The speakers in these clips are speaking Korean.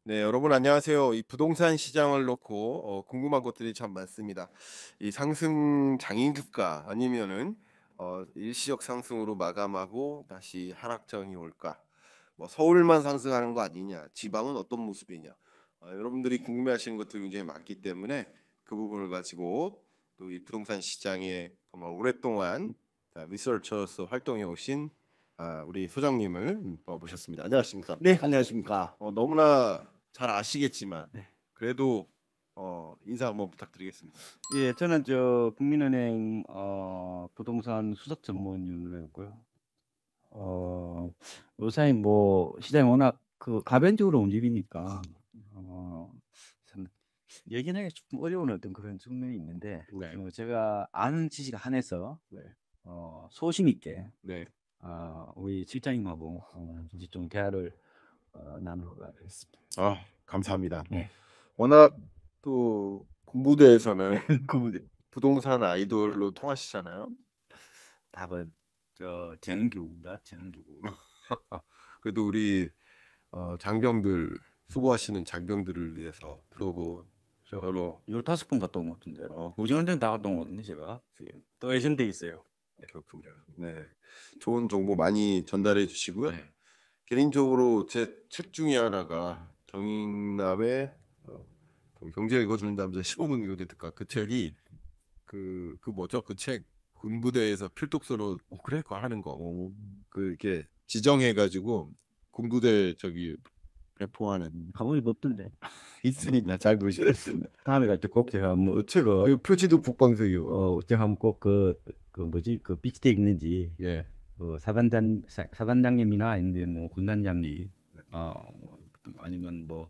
네, 여러분 안녕하세요. 이 부동산 시장을 놓고 궁금한 것들이 참 많습니다. 이 상승 장인급가 아니면은 일시적 상승으로 마감하고 다시 하락장이 올까? 뭐 서울만 상승하는 거 아니냐? 지방은 어떤 모습이냐? 여러분들이 궁금해하시는 것들이 굉장히 많기 때문에 그 부분을 가지고 또 이 부동산 시장에 정말 오랫동안 리서처로서 활동해 오신 우리 소장님을 모셨습니다. 안녕하십니까? 네, 안녕하십니까. 너무나 잘 아시겠지만 네. 그래도 인사 한번 부탁드리겠습니다. 예, 저는 저 국민은행 부동산 수석 전문위원이고요. 요새 뭐 시장이 워낙 그 가변적으로 움직이니까 참 얘기하기 조금 어려운 어떤 그런 측면이 있는데 네. 제가 아는 지식 한해서 네. 소신 있게 네. 우리 실장님하고 이제 좀 대화를 나누려고 하겠습니다. 감사합니다. 네. 워낙 또 군부대에서는 그 부동산 아이돌로 통하시잖아요. 답은 저 정규입니다. 정규. 그래도 우리 장병들 수고하시는 장병들을 위해서 그러고 저로 15번 갔다 온 것 같은데. 고지원장 다 갔다 온 것 같은데, 제가. 또 예전돼 있어요. 그렇군요. 네, 좋은 정보 많이 전달해 주시고요. 네. 개인적으로 제 책 중에 하나가 정익남의 경제 읽어주는 남자 15분 이거를 듣까 그 책이 그 뭐죠? 그 책 군부대에서 필독서로 그래 그거 하는 거 그 이렇게 지정해 가지고 군부대 저기 배포하는 가보니 없던데. 있으니까 잘 보시겠습니다. 다음에 갈 때 꼭 제가 뭐, 제가, 그 표지도 북방석이요. 제가 한번 꼭 그 뭐지, 그 비치돼 있는지, 예. 사반장님이나 아니면 뭐 군단장님, 어, 아니면 뭐,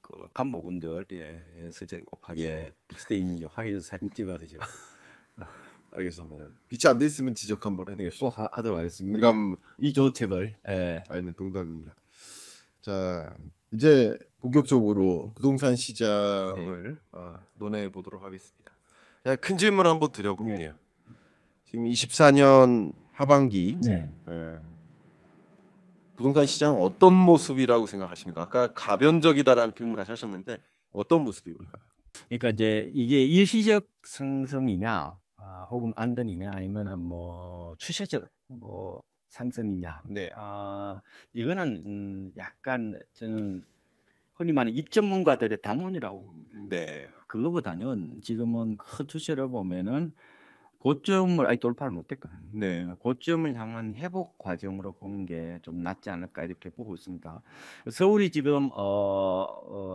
그 간부분들, 예, 설정 꼭 하게, 비치돼 있는지 확인해서 사진 찍어서 제가. 알겠습니다. 빛이 안 돼 있으면 지적 한번 해내겠습니다. 꼭 하도록 하겠습니다. 그럼 이 조책을, 예. 아는 동감입니다. 자, 이제 본격적으로 부동산 시장을 논해 보도록 하겠습니다. 큰 질문 한번 드려볼게요. 지금 24년 하반기 네. 부동산 시장 어떤 모습이라고 생각하십니까? 아까 가변적이다라는 표현을 하셨는데 어떤 모습입니까? 그러니까 이제 이게 일시적 상승이냐, 혹은 안전이냐, 아니면은 뭐 추세적 뭐 상승이냐. 네. 이거는 약간 저는 흔히 말하는 입전문가들의 담론이라고. 네. 그거보다는 지금은 큰 추세를 보면은 고점을 아직 돌파를 못했거든요. 네. 고점을 향한 회복 과정으로 보는 게 좀 낫지 않을까 이렇게 보고 있습니다. 서울이 지금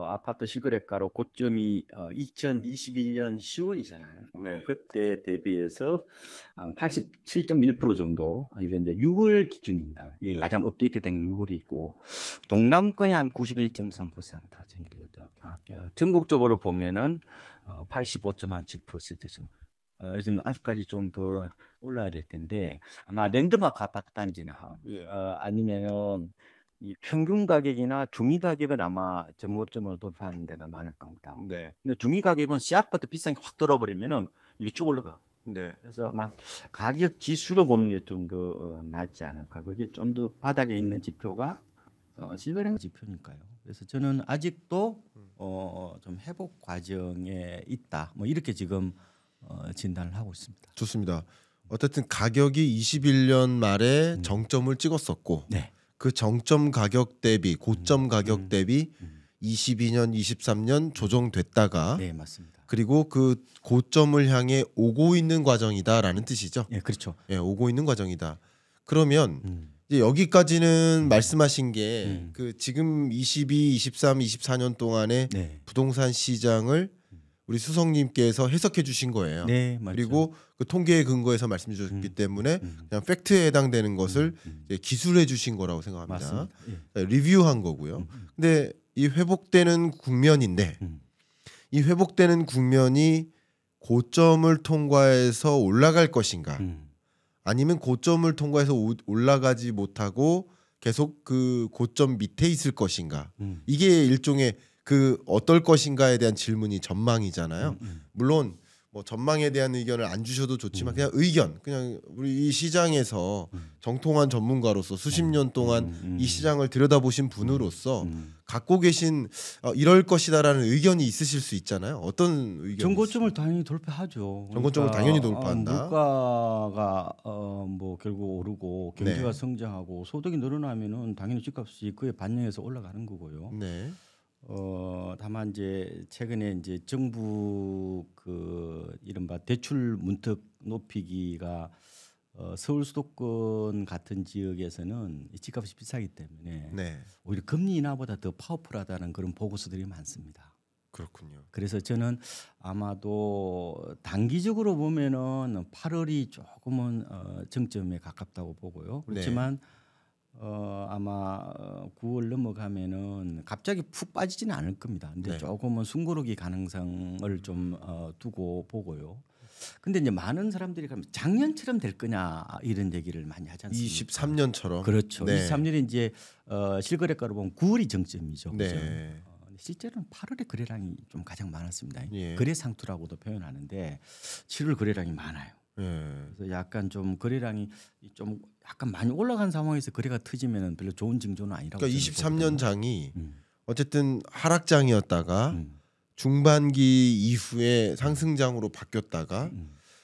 아파트 시거래가로 고점이 2021년 10월이잖아요. 네. 그때 대비해서 87.1% 정도. 이게 이제 6월 기준입니다. 이 가장 업데이트된 6월이 있고 동남권이 한 91.3% 정도. 전국적으로 보면은 85.7% 정도. 지금 아직까지 좀 더 올라야 될 텐데 아마 랜드마크 아파트 단지나 예. 아니면은 이 평균 가격이나 중위 가격은 아마 전고점을 돌파하는 데가 많을 겁니다. 네. 근데 중위 가격은 씨 아파트 비싼 게 확 들어버리면은 이게 쭉 올라가. 네. 그래서 막 가격 지수로 보는 게 좀 더 낫지 않을까. 그게 좀 더 바닥에 있는 지표가 실거래 지표니까요. 그래서 저는 아직도 좀 회복 과정에 있다. 뭐 이렇게 지금 진단을 하고 있습니다. 좋습니다. 어쨌든 가격이 21년 말에 정점을 찍었었고 네. 그 정점 가격 대비 고점 가격 대비 22년, 23년 조정됐다가 네, 맞습니다. 그리고 그 고점을 향해 오고 있는 과정이다라는 뜻이죠. 예, 그렇죠. 예, 오고 있는 과정이다. 그러면 이제 여기까지는 말씀하신 게 그 지금 22, 23, 24년 동안의 네. 부동산 시장을 우리 수석님께서 해석해 주신 거예요. 네, 맞죠. 그리고 그 통계에 근거해서 말씀해 주셨기 때문에 그냥 팩트에 해당되는 것을 이제 기술해 주신 거라고 생각합니다. 맞습니다. 예. 리뷰한 거고요. 근데 이 회복되는 국면인데 이 회복되는 국면이 고점을 통과해서 올라갈 것인가 아니면 고점을 통과해서 올라가지 못하고 계속 그 고점 밑에 있을 것인가 이게 일종의 그 어떨 것인가에 대한 질문이 전망이잖아요. 물론 뭐 전망에 대한 의견을 안 주셔도 좋지만 그냥 의견, 그냥 우리 이 시장에서 정통한 전문가로서 수십 년 동안 이 시장을 들여다보신 분으로서 갖고 계신 이럴 것이다라는 의견이 있으실 수 있잖아요. 어떤 의견? 정고점을 당연히 돌파하죠. 정고점을 당연히 돌파한다. 물가가 뭐 결국 오르고 경제가 네. 성장하고 소득이 늘어나면은 당연히 집값이 그에 반영해서 올라가는 거고요. 네. 다만 이제 최근에 이제 정부 그 이른바 대출 문턱 높이기가 서울 수도권 같은 지역에서는 이 집값이 비싸기 때문에 네. 오히려 금리 인하보다 더 파워풀하다는 그런 보고서들이 많습니다. 그렇군요. 그래서 저는 아마도 단기적으로 보면은 8월이 조금은 정점에 가깝다고 보고요. 그렇지만 아마 9월 넘어가면은 갑자기 푹 빠지지는 않을 겁니다. 근데 네. 조금은 숨고르기 가능성을 좀 두고 보고요. 근데 이제 많은 사람들이 그러면 작년처럼 될 거냐 이런 얘기를 많이 하지 않습니까? 23년처럼. 그렇죠. 네. 23년이 이제 실거래가로 보면 9월이 정점이죠. 네. 그죠? 실제로는 8월에 거래량이 좀 가장 많았습니다. 예. 거래 상투라고도 표현하는데 7월 거래량이 많아요. 그래서 약간 좀 거래량이 좀 약간 많이 올라간 상황에서 거래가 터지면은 별로 좋은 징조는 아니라고. 그러니까 저는 23년 보거든요. 장이 어쨌든 하락장이었다가 음. 중반기 이후에 상승장으로 바뀌었다가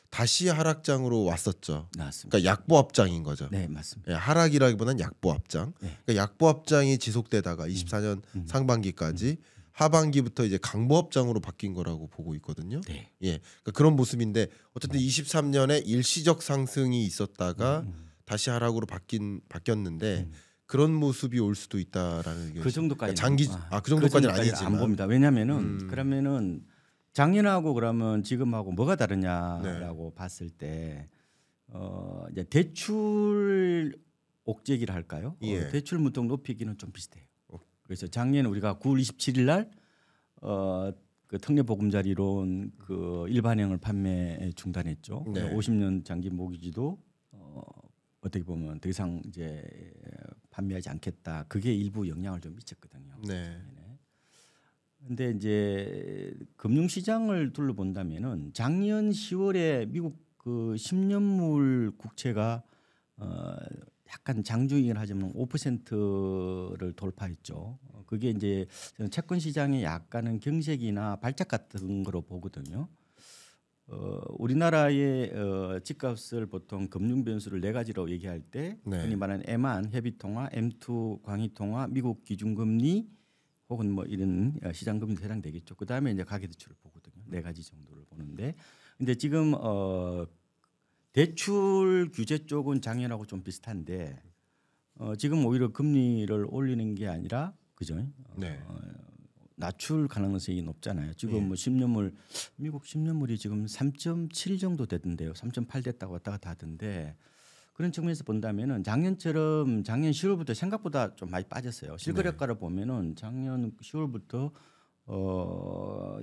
다시 하락장으로 왔었죠. 나왔습니다. 그러니까 약보합장인 거죠. 네, 맞습니다. 예, 하락이라기보다는 약보합장. 네. 그러니까 약보합장이 지속되다가 24년 상반기까지 하반기부터 이제 강보합장으로 바뀐 거라고 보고 있거든요. 네. 예, 그러니까 그런 모습인데 어쨌든 23년에 일시적 상승이 있었다가 다시 하락으로 바뀌었는데 그런 모습이 올 수도 있다라는 의견이. 그 정도까지 장기 그 정도까지는 아니지만 안 봅니다. 왜냐하면은 그러면은 작년하고 그러면 지금하고 뭐가 다르냐라고 봤을 때 이제 대출 옥죄기를 할까요? 예. 대출 문턱 높이기는 좀 비슷해요. 그래서 작년 우리가 9월 27일 날 그 특례보금자리론 그 일반형을 판매 중단했죠. 네. 50년 장기 모기지도 어떻게 보면 더 이상 이제 판매하지 않겠다. 그게 일부 영향을 좀 미쳤거든요. 네. 근데 이제 금융시장을 둘러본다면은 작년 10월에 미국 그 10년물 국채가 약간 장중이긴 하지만 5%를 돌파했죠. 그게 이제 저는 채권 시장의 약간은 경색이나 발작 같은 거로 보거든요. 우리나라의 집값을 보통 금융 변수를 네 가지로 얘기할 때 네. 흔히 말하는 M1 협의통화, M2 광의통화, 미국 기준금리 혹은 뭐 이런 시장금리 해당되겠죠. 그 다음에 이제 가계대출을 보거든요. 네 가지 정도를 보는데, 근데 지금 대출 규제 쪽은 작년하고 좀 비슷한데 지금 오히려 금리를 올리는 게 아니라 그죠? 네. 낮출 가능성이 높잖아요. 지금 뭐 10년물 미국 10년물이 지금 3.7 정도 되던데요. 3.8 됐다고 왔다 갔다 하던데 그런 측면에서 본다면은 작년처럼 작년 10월부터 생각보다 좀 많이 빠졌어요. 실거래가를 보면은 작년 10월부터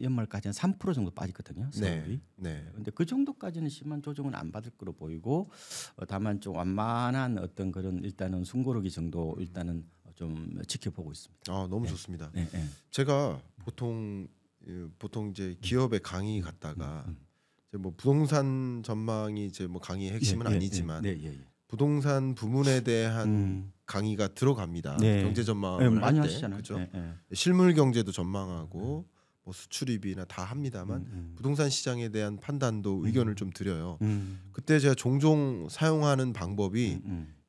연말까지는 3% 정도 빠졌거든요. 서울이. 네. 근데 그 정도까지는 심한 조정은 안 받을 거로 보이고 다만 좀 완만한 어떤 그런 일단은 숨고르기 정도 일단은 좀 지켜보고 있습니다. 너무 좋습니다. 네, 네. 제가 보통 이제 기업에 강의 갔다가 이제 뭐 부동산 전망이 이제 뭐 강의의 핵심은 아니지만 부동산 부문에 대한 강의가 들어갑니다. 네. 경제 전망을 많이 할 때, 하시잖아요. 그렇죠? 네, 네. 실물 경제도 전망하고 뭐 수출입이나 다 합니다만 부동산 시장에 대한 판단도 의견을 좀 드려요. 그때 제가 종종 사용하는 방법이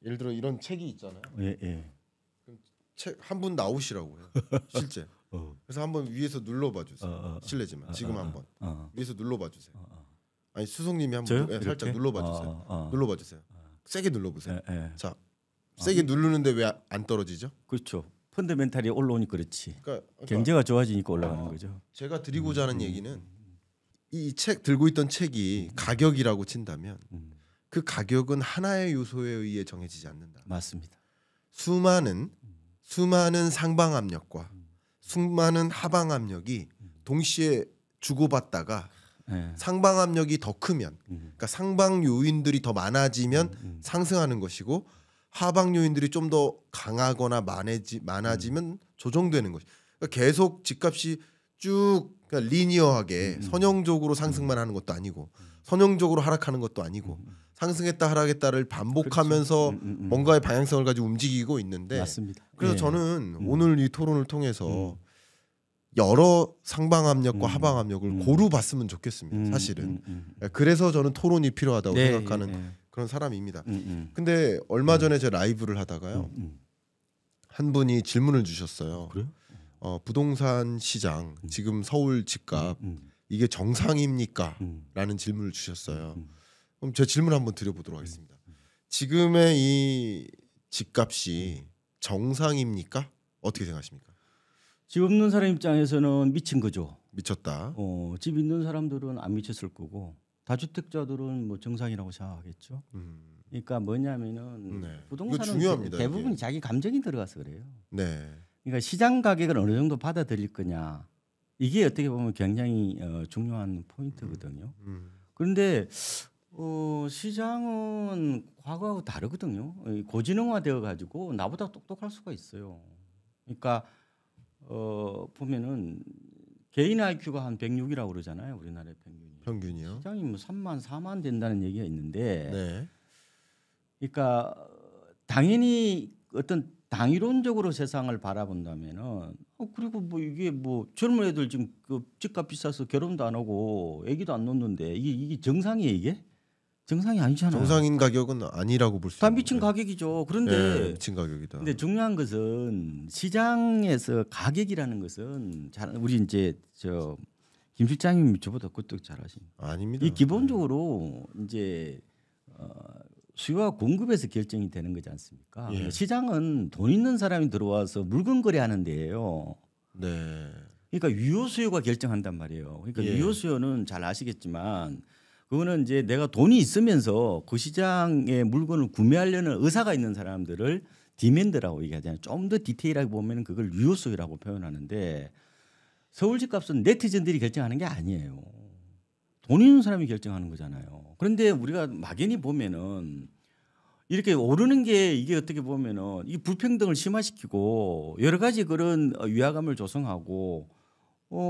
예를 들어 이런 책이 있잖아요. 책 한 분 나오시라고 해요. 실제. 그래서 한번 위에서 눌러봐 주세요. 실례지만 지금 한번 위에서 눌러봐 주세요. 아니 수석님이 한번 살짝 눌러봐 주세요. 눌러봐 주세요. 세게 눌러보세요. 자, 세게 누르는데 왜 안 떨어지죠? 그렇죠. 펀더멘탈이 올라오니까 그렇지. 그러니까 경제가 좋아지니까 올라가는 거죠. 제가 드리고자 하는 얘기는 이 책 들고 있던 책이 가격이라고 친다면 그 가격은 하나의 요소에 의해 정해지지 않는다. 맞습니다. 수많은 상방 압력과 수많은 하방 압력이 동시에 주고받다가 상방 압력이 더 크면, 그러니까 상방 요인들이 더 많아지면 상승하는 것이고 하방 요인들이 좀 더 강하거나 많아지면 조정되는 것이. 그러니까 계속 집값이 쭉 그러니까 리니어하게 선형적으로 상승만 하는 것도 아니고 선형적으로 하락하는 것도 아니고 상승했다 하락했다를 반복하면서 뭔가의 방향성을 가지고 움직이고 있는데 맞습니다. 그래서 예. 저는 오늘 이 토론을 통해서 여러 상방 압력과 하방 압력을 고루 봤으면 좋겠습니다. 사실은. 그래서 저는 토론이 필요하다고 네, 생각하는 예. 그런 사람입니다. 근데 얼마 전에 제 라이브를 하다가요. 한 분이 질문을 주셨어요. 그래요? 부동산 시장 지금 서울 집값 이게 정상입니까? 라는 질문을 주셨어요. 그럼 제 질문 한번 드려보도록 하겠습니다. 지금의 이 집값이 정상입니까? 어떻게 생각하십니까? 집 없는 사람 입장에서는 미친 거죠. 미쳤다. 집 있는 사람들은 안 미쳤을 거고 다주택자들은 뭐 정상이라고 생각하겠죠. 그러니까 뭐냐면은 네. 이거 부동산은 중요합니다, 대부분 이게. 자기 감정이 들어가서 그래요. 네. 그러니까 시장 가격을 어느 정도 받아들일 거냐 이게 어떻게 보면 굉장히 중요한 포인트거든요. 그런데 시장은 과거하고 다르거든요. 고지능화되어 가지고 나보다 똑똑할 수가 있어요. 그러니까 보면은 개인 IQ가 한 106이라고 그러잖아요. 우리나라의 평균이. 평균이요. 시장이 뭐 3만 4만 된다는 얘기가 있는데 네. 그러니까 당연히 어떤 당위론적으로 세상을 바라본다면은 그리고 뭐 이게 뭐 젊은 애들 지금 그 집값 비싸서 결혼도 안 하고 아기도 안 놓는데 이게 정상이에요 이게? 정상이 아니잖아요. 정상인 가격은 아니라고 볼 수 다 있는 미친 가격이죠. 그런데 네, 미친 가격이다. 근데 중요한 것은 시장에서 가격이라는 것은 우리 이제 김 실장님이 저보다 그것도 잘하십니다. 아닙니다. 이 기본적으로 이제 수요와 공급에서 결정이 되는 거지 않습니까? 예. 시장은 돈 있는 사람이 들어와서 물건 거래하는 데예요. 네. 그러니까 유효 수요가 결정한단 말이에요. 그러니까 예. 유효 수요는 잘 아시겠지만 그거는 이제 내가 돈이 있으면서 그 시장에 물건을 구매하려는 의사가 있는 사람들을 디맨드라고 얘기하잖아요. 좀 더 디테일하게 보면 그걸 유효 수요라고 표현하는데 서울 집값은 네티즌들이 결정하는 게 아니에요. 돈 있는 사람이 결정하는 거잖아요. 그런데 우리가 막연히 보면은 이렇게 오르는 게 이게 어떻게 보면은 이 불평등을 심화시키고 여러 가지 그런 위화감을 조성하고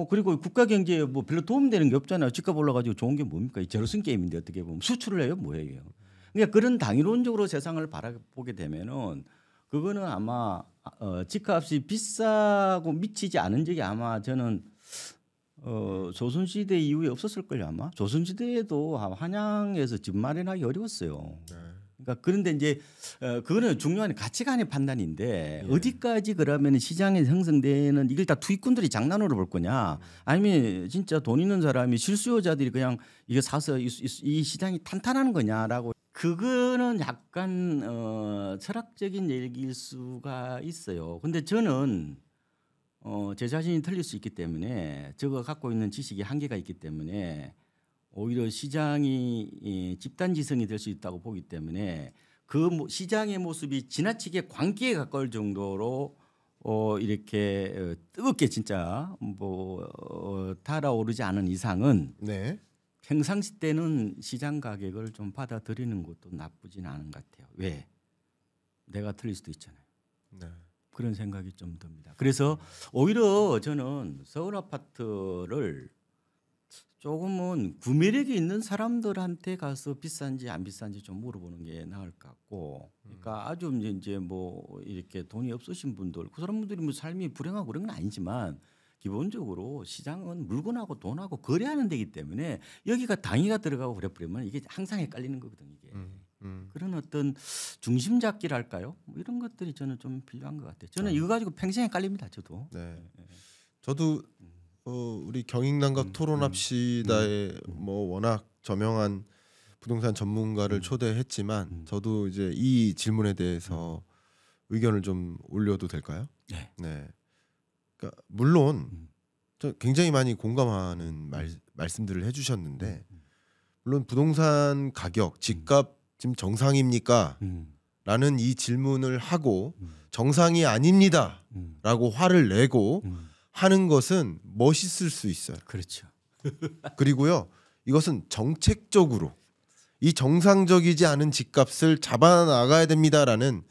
그리고 국가 경제에 뭐 별로 도움되는 게 없잖아요. 집값 올라가지고 좋은 게 뭡니까? 이 제로섬 게임인데 어떻게 보면 수출을 해요, 뭐예요? 그러니까 그런 당위론적으로 세상을 바라보게 되면은 그거는 아마 집값이 비싸고 미치지 않은 적이 아마 저는 조선시대 이후에 없었을 걸요 아마. 조선시대에도 한양에서 집 마련하기 어려웠어요. 네. 그러니까 그런데 이제 그거는 중요한 가치관의 판단인데 어디까지 그러면 시장에 형성되는 이걸 다 투입꾼들이 장난으로 볼 거냐 아니면 진짜 돈 있는 사람이 실수요자들이 그냥 이거 사서 이 시장이 탄탄한 거냐라고 그거는 약간 철학적인 얘기일 수가 있어요. 근데 저는 제 자신이 틀릴 수 있기 때문에 제가 갖고 있는 지식이 한계가 있기 때문에 오히려 시장이 집단지성이 될 수 있다고 보기 때문에 그 시장의 모습이 지나치게 광기에 가까울 정도로 이렇게 뜨겁게 진짜 달아오르지 않은 이상은 네. 평상시 때는 시장 가격을 좀 받아들이는 것도 나쁘진 않은 것 같아요. 왜? 내가 틀릴 수도 있잖아요. 네. 그런 생각이 좀 듭니다. 그래서 오히려 저는 서울 아파트를 조금은 구매력이 있는 사람들한테 가서 비싼지 안 비싼지 좀 물어보는 게 나을 것 같고, 그러니까 아주 이제 뭐 이렇게 돈이 없으신 분들, 그 사람들이 뭐 삶이 불행하고 그런 건 아니지만 기본적으로 시장은 물건하고 돈하고 거래하는 데이기 때문에 여기가 당위가 들어가고 그래버리면 이게 항상 헷갈리는 거거든요. 이게. 그런 어떤 중심 잡기랄까요? 뭐 이런 것들이 저는 좀 필요한 것 같아요. 저는 이거 가지고 평생 헷갈립니다. 저도. 네. 저도 우리 경익남각 토론합시다에 뭐 워낙 저명한 부동산 전문가를 초대했지만 저도 이제 이 질문에 대해서 의견을 좀 올려도 될까요? 네. 네. 그러니까 물론 저 굉장히 많이 공감하는 말씀들을 해주셨는데 물론 부동산 가격, 집값 지금 정상입니까? 라는 이 질문을 하고 정상이 아닙니다라고 화를 내고 하는 것은 멋있을 수 있어요. 그렇죠. 그리고요, 이것은 정책적으로 이 정상적이지 않은 집값을 잡아 나가야 됩니다라는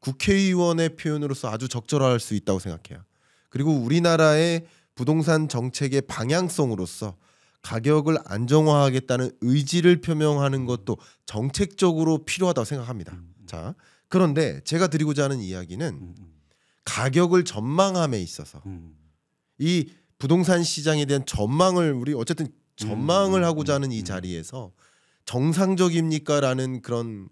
국회의원의 표현으로서 아주 적절할 수 있다고 생각해요. 그리고 우리나라의 부동산 정책의 방향성으로서 가격을 안정화하겠다는 의지를 표명하는 것도 정책적으로 필요하다고 생각합니다. 자, 그런데 제가 드리고자 하는 이야기는 가격을 전망함에 있어서 이 부동산 시장에 대한 전망을 우리 어쨌든 전망을 하고자 하는 이 자리에서 정상적입니까라는 그런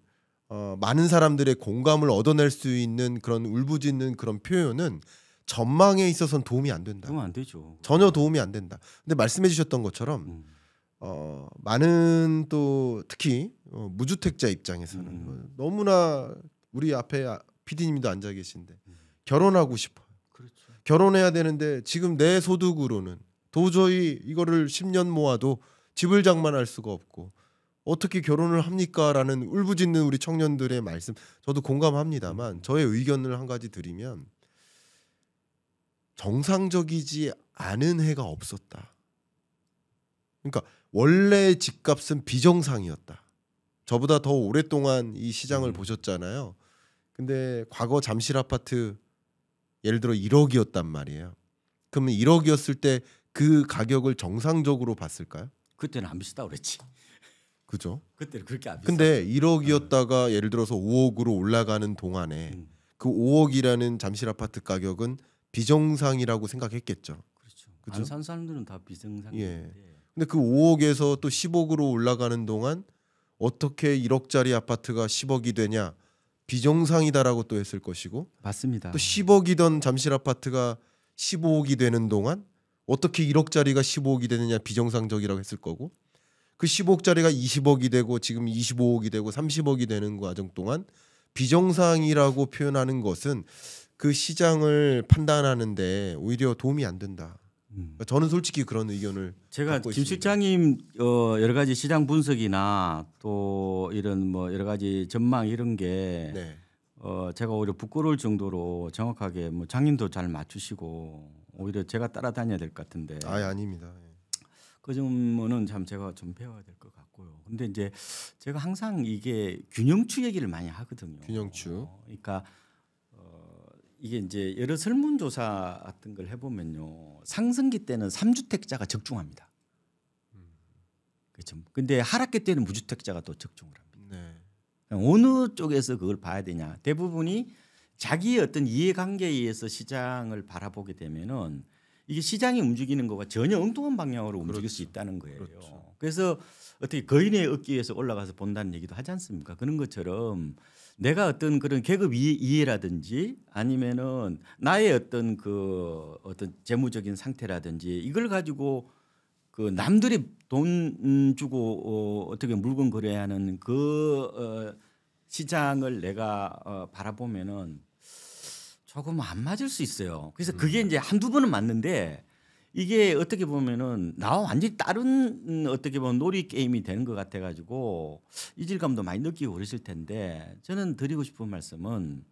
많은 사람들의 공감을 얻어낼 수 있는 그런 울부짖는 그런 표현은 전망에 있어서는 도움이 안 된다. 그러면 안 되죠. 전혀 도움이 안 된다. 근데 말씀해 주셨던 것처럼 많은 또 특히 무주택자 입장에서는 너무나 우리 앞에 PD님도 앉아 계신데 결혼하고 싶어요. 그렇죠. 결혼해야 되는데 지금 내 소득으로는 도저히 이거를 10년 모아도 집을 장만할 수가 없고 어떻게 결혼을 합니까라는 울부짖는 우리 청년들의 말씀 저도 공감합니다만 저의 의견을 한 가지 드리면 정상적이지 않은 해가 없었다. 그러니까 원래 집값은 비정상이었다. 저보다 더 오랫동안 이 시장을 보셨잖아요. 근데 과거 잠실 아파트 예를 들어 1억이었단 말이에요. 그러면 1억이었을 때 그 가격을 정상적으로 봤을까요? 그때는 안 비싸다고 그랬지. 그죠? 그때는 그렇게 안 비싸. 근데 1억이었다가 예를 들어서 5억으로 올라가는 동안에 그 5억이라는 잠실 아파트 가격은 비정상이라고 생각했겠죠. 그렇죠. 그죠? 안 산 사람들은 다 비정상인데. 예. 근데 그 5억에서 또 10억으로 올라가는 동안 어떻게 1억짜리 아파트가 10억이 되냐? 비정상이다라고 또 했을 것이고 맞습니다. 또 10억이던 잠실 아파트가 15억이 되는 동안 어떻게 1억짜리가 15억이 되느냐 비정상적이라고 했을 거고 그 15억짜리가 20억이 되고 지금 25억이 되고 30억이 되는 과정 동안 비정상이라고 표현하는 것은 그 시장을 판단하는데 오히려 도움이 안 된다. 저는 솔직히 그런 의견을 제가 갖고 김 있습니다. 실장님 여러 가지 시장 분석이나 또 이런 뭐 여러 가지 전망 이런 게 네. 제가 오히려 부끄러울 정도로 정확하게 뭐 장님도 잘 맞추시고 오히려 제가 따라다녀야 될 것 같은데 아닙니다. 그 점은 참 제가 좀 배워야 될 것 같고요. 근데 이제 제가 항상 이게 균형추 얘기를 많이 하거든요. 균형추. 그러니까 이게 이제 여러 설문조사 같은 걸 해보면요, 상승기 때는 3주택자가 적중합니다. 그렇죠. 근데 하락기 때는 무주택자가 또 적중을 합니다. 네. 어느 쪽에서 그걸 봐야 되냐? 대부분이 자기의 어떤 이해관계에 의해서 시장을 바라보게 되면은 이게 시장이 움직이는 거가 전혀 엉뚱한 방향으로 움직일 수 있다는 거예요. 그렇죠. 그래서 어떻게 거인의 어깨에서 올라가서 본다는 얘기도 하지 않습니까? 그런 것처럼 내가 어떤 그런 계급 이해라든지 아니면은 나의 어떤 그 어떤 재무적인 상태라든지 이걸 가지고 그 남들이 돈 주고 어떻게 물건 거래해야 하는 그 시장을 내가 바라보면은 조금 안 맞을 수 있어요. 그래서 그게 이제 한두 번은 맞는데 이게 어떻게 보면은 나와 완전히 다른 어떻게 보면 놀이 게임이 되는 것 같아 가지고 이질감도 많이 느끼고 그러실 텐데 저는 드리고 싶은 말씀은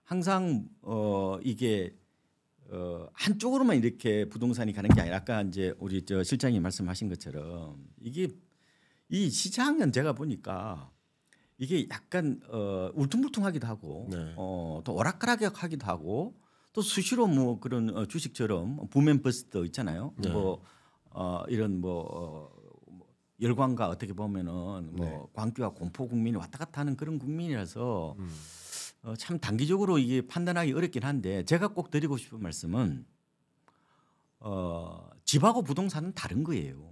항상 이게 한쪽으로만 이렇게 부동산이 가는 게 아니라 아까 이제 우리 저 실장님 말씀하신 것처럼 이게 이 시장은 제가 보니까 이게 약간 울퉁불퉁하기도 하고 네. 또 오락가락하기도 하고 또 수시로 뭐 그런 주식처럼 붐앤버스트 있잖아요. 네. 뭐 이런 열광과 어떻게 보면은 뭐 네. 광기와 공포 국민이 왔다 갔다 하는 그런 국민이라서 참 단기적으로 이게 판단하기 어렵긴 한데 제가 꼭 드리고 싶은 말씀은 집하고 부동산은 다른 거예요.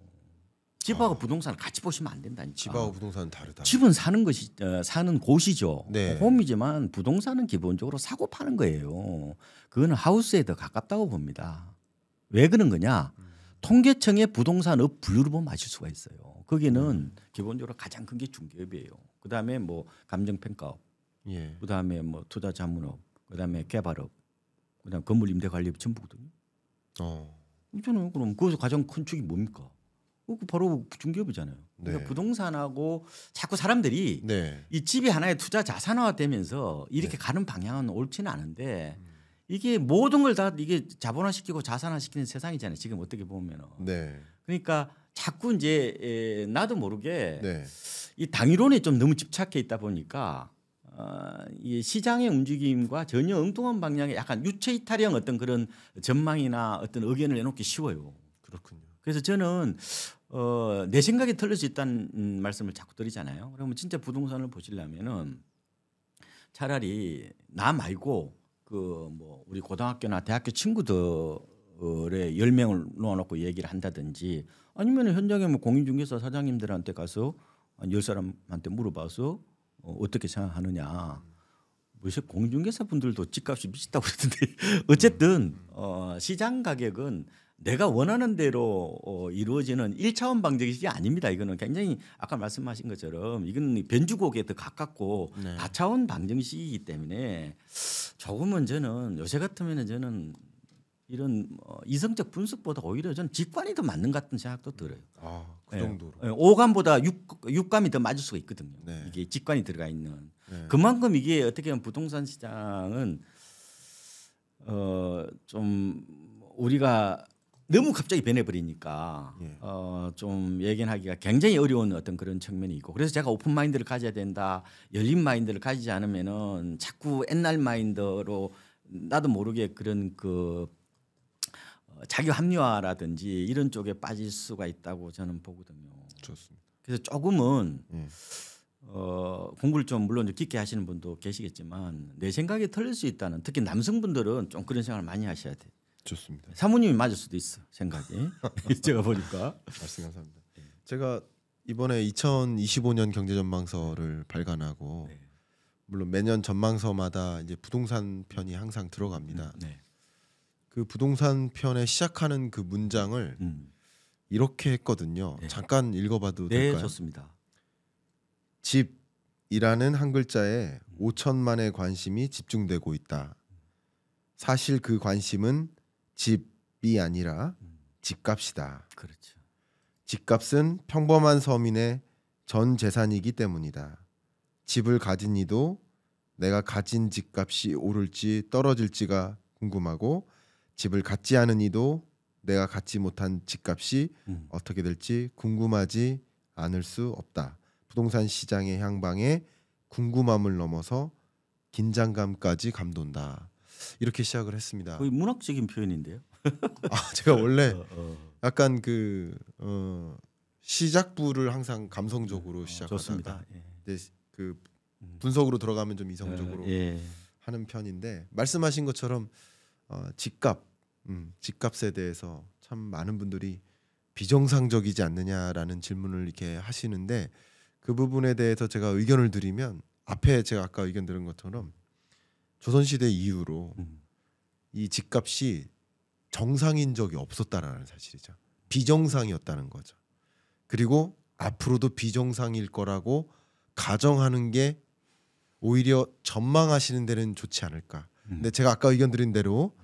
집하고 부동산을 같이 보시면 안 된다니까. 집하고 부동산은 다르다. 집은 사는 것이 사는 곳이죠. 네. 홈이지만 부동산은 기본적으로 사고 파는 거예요. 그거는 하우스에 더 가깝다고 봅니다. 왜 그런 거냐? 통계청의 부동산업 분류를 보면 아실 수가 있어요. 거기는 기본적으로 가장 큰 게 중개업이에요. 그다음에 뭐 감정평가업, 예. 그다음에 뭐 투자자문업, 그다음에 개발업, 그다음 건물 임대 관리업 전부거든요. 있잖아요. 그럼 거기서 가장 큰 축이 뭡니까? 바로 중개업이잖아요. 그러니까 네. 부동산하고 자꾸 사람들이 네. 이 집이 하나의 투자 자산화되면서 이렇게 가는 방향은 옳지는 않은데 이게 모든 걸 다 이게 자본화시키고 자산화시키는 세상이잖아요. 지금 어떻게 보면은. 네. 그러니까 자꾸 이제 나도 모르게 네. 이 당위론에 좀 너무 집착해 있다 보니까 이 시장의 움직임과 전혀 엉뚱한 방향의 약간 유체이탈형 어떤 그런 전망이나 어떤 의견을 내놓기 쉬워요. 그렇군요. 그래서 저는 내 생각이 틀릴 수 있다는 말씀을 자꾸 드리잖아요. 그러면 진짜 부동산을 보시려면은 차라리 나 말고 그 뭐 우리 고등학교나 대학교 친구들의 10명을 놓아놓고 얘기를 한다든지 아니면 현장에 뭐 공인중개사 사장님들한테 가서 한 10사람한테 물어봐서 어떻게 생각하느냐. 무슨 공인중개사 분들도 집값이 미쳤다고 그러던데 어쨌든 시장 가격은 내가 원하는 대로 이루어지는 1차원 방정식이 아닙니다. 이거는 굉장히 아까 말씀하신 것처럼 이건 변주곡에 더 가깝고 네. 다차원 방정식이기 때문에 조금은 저는 요새 같으면 저는 이런 이성적 분석보다 오히려 저는 직관이 더 맞는 것 같은 생각도 들어요. 그 정도로. 오감보다 육감이 더 맞을 수가 있거든요. 네. 이게 직관이 들어가 있는. 네. 그만큼 이게 어떻게 보면 부동산 시장은 좀 우리가 너무 갑자기 변해버리니까 예. 좀 예견하기가 굉장히 어려운 어떤 그런 측면이 있고 그래서 제가 오픈 마인드를 가져야 된다, 열린 마인드를 가지지 않으면은 자꾸 옛날 마인드로 나도 모르게 그런 그 자기 합리화라든지 이런 쪽에 빠질 수가 있다고 저는 보거든요. 좋습니다. 그래서 조금은 예. 공부를 좀 물론 좀 깊게 하시는 분도 계시겠지만 내 생각이 틀릴 수 있다는 특히 남성분들은 좀 그런 생각을 많이 하셔야 돼. 좋습니다. 사모님이 맞을 수도 있어 생각이. 제가 보니까. 말씀 감사합니다. 제가 이번에 2025년 경제전망서를 발간하고 네. 물론 매년 전망서마다 이제 부동산 편이 항상 들어갑니다. 네. 그 부동산 편에 시작하는 그 문장을 이렇게 했거든요. 네. 잠깐 읽어봐도 네, 될까요? 좋습니다. 집이라는 한 글자에 5천만의 관심이 집중되고 있다. 사실 그 관심은 집이 아니라 집값이다. 그렇죠. 집값은 평범한 서민의 전 재산이기 때문이다. 집을 가진 이도 내가 가진 집값이 오를지 떨어질지가 궁금하고 집을 갖지 않은 이도 내가 갖지 못한 집값이 어떻게 될지 궁금하지 않을 수 없다. 부동산 시장의 향방에 궁금함을 넘어서 긴장감까지 감돈다. 이렇게 시작을 했습니다. 거의 문학적인 표현인데요. 제가 원래 약간 그 시작부를 항상 감성적으로 시작하다가 좋습니다. 예. 이제 그 분석으로 들어가면 좀 이성적으로 예. 하는 편인데 말씀하신 것처럼 집값에 대해서 참 많은 분들이 비정상적이지 않느냐라는 질문을 이렇게 하시는데 그 부분에 대해서 제가 의견을 드리면 앞에 제가 아까 의견 들은 것처럼 조선시대 이후로 이 집값이 정상인 적이 없었다라는 사실이죠. 비정상이었다는 거죠. 그리고 앞으로도 비정상일 거라고 가정하는 게 오히려 전망하시는 데는 좋지 않을까. 근데 제가 아까 의견 드린 대로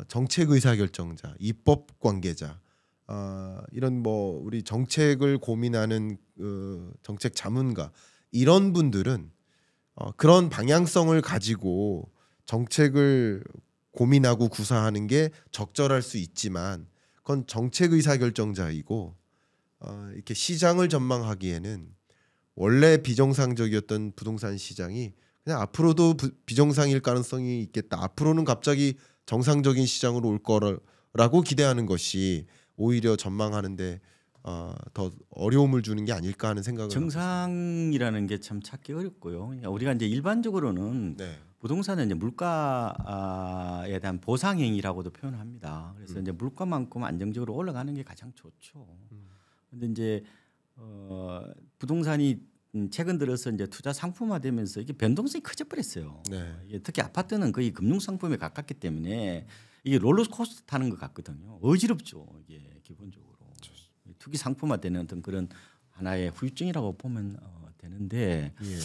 정책 의사결정자, 입법 관계자, 이런 뭐 우리 정책을 고민하는 정책 자문가 이런 분들은 그런 방향성을 가지고 정책을 고민하고 구사하는 게 적절할 수 있지만 그건 정책 의사결정자이고 이렇게 시장을 전망하기에는 원래 비정상적이었던 부동산 시장이 그냥 앞으로도 비정상일 가능성이 있겠다. 앞으로는 갑자기 정상적인 시장으로 올 거라고 기대하는 것이 오히려 전망하는데 더 어려움을 주는 게 아닐까 하는 생각을 정상이라는 게 참 찾기 어렵고요. 그러니까 우리가 이제 일반적으로는 네. 부동산은 이제 물가에 대한 보상행위라고도 표현합니다. 그래서 이제 물가만큼 안정적으로 올라가는 게 가장 좋죠. 근데 이제 부동산이 최근 들어서 이제 투자 상품화되면서 이게 변동성이 커져버렸어요. 네. 이게 특히 아파트는 거의 금융 상품에 가깝기 때문에 이게 롤러코스터 타는 것 같거든요. 어지럽죠. 이게 기본적으로 투기 상품화되는 어떤 그런 하나의 후유증이라고 보면 되는데 예.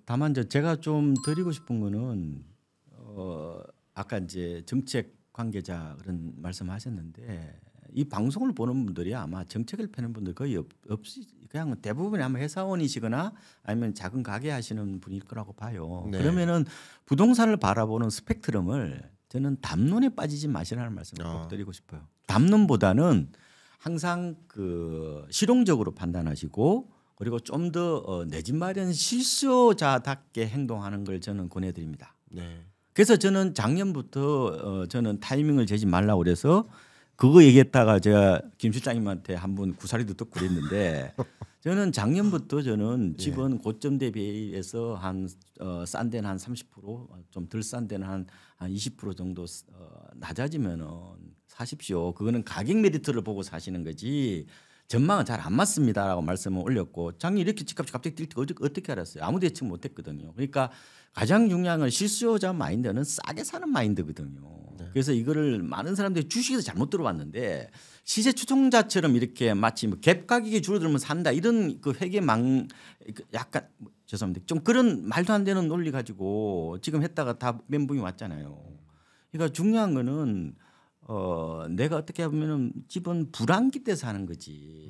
다만 제가 좀 드리고 싶은 거는 아까 이제 정책 관계자 그런 말씀하셨는데 이 방송을 보는 분들이 아마 정책을 펴는 분들 거의 없이 그냥 대부분이 아마 회사원이시거나 아니면 작은 가게 하시는 분일 거라고 봐요. 네. 그러면은 부동산을 바라보는 스펙트럼을 저는 담론에 빠지지 마시라는 말씀을 꼭 드리고 싶어요. 담론보다는 항상 그 실용적으로 판단하시고 그리고 좀 더 내 집 마련 실수요자답게 행동하는 걸 저는 권해드립니다. 네. 그래서 저는 작년부터 저는 타이밍을 재지 말라고 그래서 그거 얘기했다가 제가 김 실장님한테 한번 구사리도 듣고 그랬는데 저는 작년부터 저는 집은 고점 대비해서 싼 데는 한 30%좀 덜 싼 데는 한 20% 정도 낮아지면은 사십시오. 그거는 가격 메리트를 보고 사시는 거지. 전망은 잘 안 맞습니다라고 말씀을 올렸고 작년 이렇게 집값이 갑자기 뛸 때 어떻게 알았어요? 아무도 예측 못했거든요. 그러니까 가장 중요한 건 실수요자 마인드는 싸게 사는 마인드거든요. 그래서 이거를 많은 사람들이 주식에서 잘못 들어봤는데 시세 추종자처럼 이렇게 마치 뭐 갭 가격이 줄어들면 산다 이런 그 회계망 약간 죄송합니다. 좀 그런 말도 안 되는 논리 가지고 지금 했다가 다 멘붕이 왔잖아요. 그러니까 중요한 거는 내가 어떻게 보면은 집은 불안기 때 사는 거지.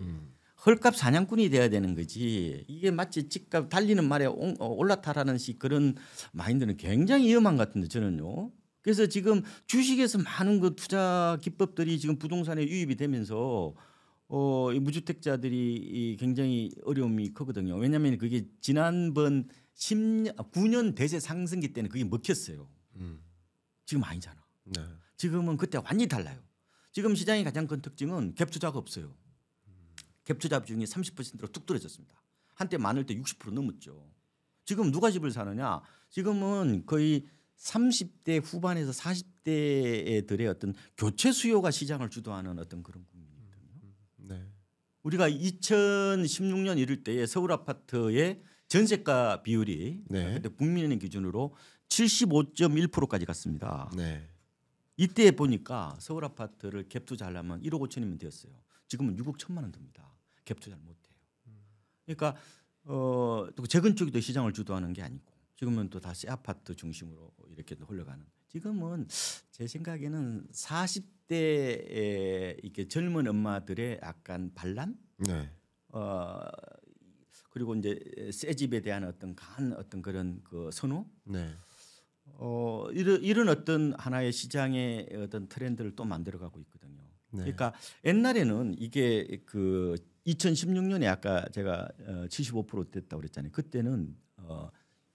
헐값 사냥꾼이 돼야 되는 거지. 이게 마치 집값 달리는 말에 올라타라는 식 그런 마인드는 굉장히 위험한 것 같은데 저는요. 그래서 지금 주식에서 많은 그 투자 기법들이 지금 부동산에 유입이 되면서 이 무주택자들이 굉장히 어려움이 크거든요. 왜냐하면 그게 지난번 9년 대세 상승기 때는 그게 먹혔어요. 지금 아니잖아. 네. 지금은 그때 완전히 달라요. 지금 시장의 가장 큰 특징은 갭 투자가 없어요. 갭 투자 비중이 30%로 뚝 떨어졌습니다. 한때 많을 때 60% 넘었죠. 지금 누가 집을 사느냐? 지금은 거의 30대 후반에서 40대들의 어떤 교체 수요가 시장을 주도하는 어떤 그런 국면이거든요. 네. 우리가 2016년 이럴 때에 서울 아파트의 전세가 비율이 네. 그때 국민은행 기준으로 75.1%까지 갔습니다. 네. 이때 보니까 서울 아파트를 갭 투자하려면 1억 5천이면 되었어요. 지금은 6억 1천만 원 듭니다. 갭 투자를 못 해요. 그러니까 또 재건축도 시장을 주도하는 게 아니고 지금은 또 다시 아파트 중심으로 이렇게 흘러가는. 지금은 제 생각에는 40대의 이렇게 젊은 엄마들의 약간 반란, 네. 그리고 이제 새 집에 대한 어떤 강한 어떤 그런 그 선호, 네. 이런 어떤 하나의 시장의 어떤 트렌드를 또 만들어가고 있거든요. 네. 그러니까 옛날에는 이게 그 2016년에 아까 제가 75% 됐다고 그랬잖아요. 그때는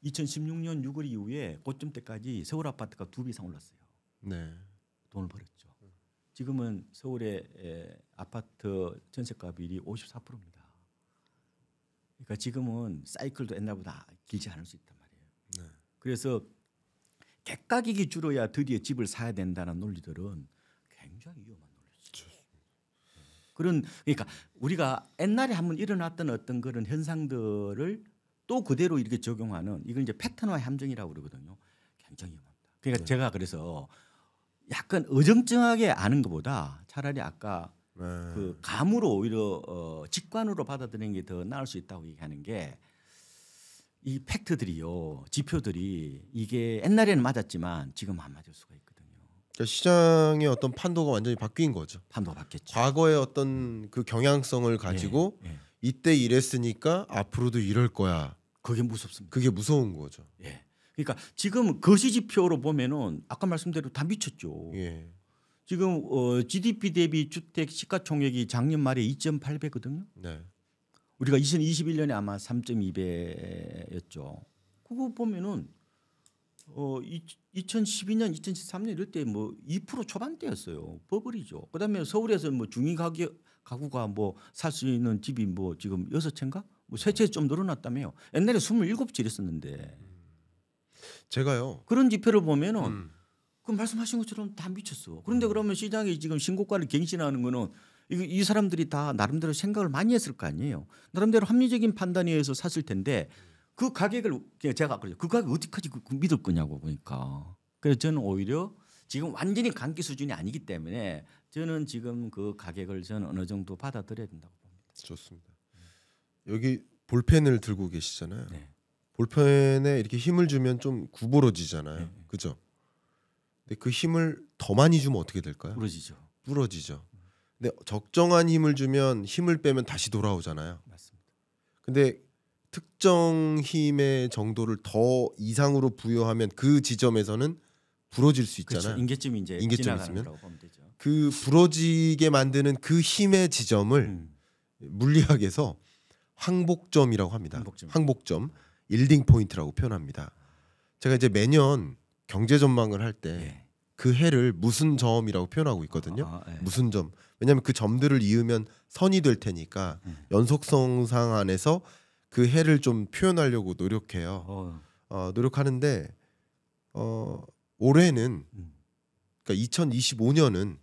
2016년 6월 이후에 고점 때까지 서울 아파트가 2배 이상 올랐어요. 네. 돈을 벌었죠. 지금은 서울의 아파트 전세가 비율이 54%입니다. 그러니까 지금은 사이클도 옛날보다 길지 않을 수 있단 말이에요. 네. 그래서 객가격이 줄어야 드디어 집을 사야 된다는 논리들은 굉장히 위험한 논리죠. 그러니까 우리가 옛날에 한번 일어났던 어떤 그런 현상들을 또 그대로 이렇게 적용하는 이건 이제 패턴화 함정이라고 그러거든요. 굉장히 위험합니다. 그러니까 제가 그래서 약간 어정쩡하게 아는 것보다 차라리 아까 그 감으로 오히려 직관으로 받아들이는 게 더 나을 수 있다고 얘기하는 게 이 팩트들이요, 지표들이 이게 옛날에는 맞았지만 지금 안 맞을 수가 있거든요. 그러니까 시장의 어떤 판도가 완전히 바뀐 거죠. 판도가 바뀌었죠. 과거의 어떤 그 경향성을 가지고 이때 이랬으니까 앞으로도 이럴 거야. 그게 무섭습니다. 그게 무서운 거죠. 예. 그러니까 지금 거시 지표로 보면은 아까 말씀대로 다 미쳤죠. 예. 지금 GDP 대비 주택 시가총액이 작년 말에 2.8배거든요. 네. 우리가 2021년에 아마 3.2배였죠. 그거 보면은 2012년, 2013년 이럴 때 뭐 2% 초반대였어요. 버블이죠. 그다음에 서울에서 뭐 중위 가구가 뭐 살 수 있는 집이 뭐 지금 6채인가? 뭐 3채 좀 늘어났다며요. 옛날에 27채 이랬었는데. 제가요. 그런 지표를 보면은 그 말씀하신 것처럼 다 미쳤어. 그런데 그러면 시장이 지금 신고가를 갱신하는 거는 이 사람들이 다 나름대로 생각을 많이 했을 거 아니에요. 나름대로 합리적인 판단에 의해서 샀을 텐데 그 가격을 제가 그래요. 그 가격 어디까지 믿을 거냐고 보니까. 그래서 저는 오히려 지금 완전히 감기 수준이 아니기 때문에 저는 지금 그 가격을 저는 어느 정도 받아들여야 된다고 봅니다. 좋습니다. 여기 볼펜을 들고 계시잖아요. 네. 볼펜에 이렇게 힘을 주면 좀 구부러지잖아요. 네. 그죠? 근데 그 힘을 더 많이 주면 어떻게 될까요? 부러지죠. 부러지죠. 근데 적정한 힘을 주면 힘을 빼면 다시 돌아오잖아요. 맞습니다. 근데 특정 힘의 정도를 더 이상으로 부여하면 그 지점에서는 부러질 수 있잖아요. 그렇죠. 인계점이 이제 인계점이 지나가는 있으면? 거라고 보면 되죠. 그 부러지게 만드는 그 힘의 지점을 물리학에서 항복점이라고 합니다. 항복점. 항복점, 일딩 포인트라고 표현합니다. 제가 이제 매년 경제 전망을 할 때 예. 그 해를 무슨 점이라고 표현하고 있거든요. 예. 무슨 점. 왜냐하면 그 점들을 이으면 선이 될 테니까 연속성상 안에서 그 해를 좀 표현하려고 노력해요. 노력하는데 올해는 그러니까 2025년은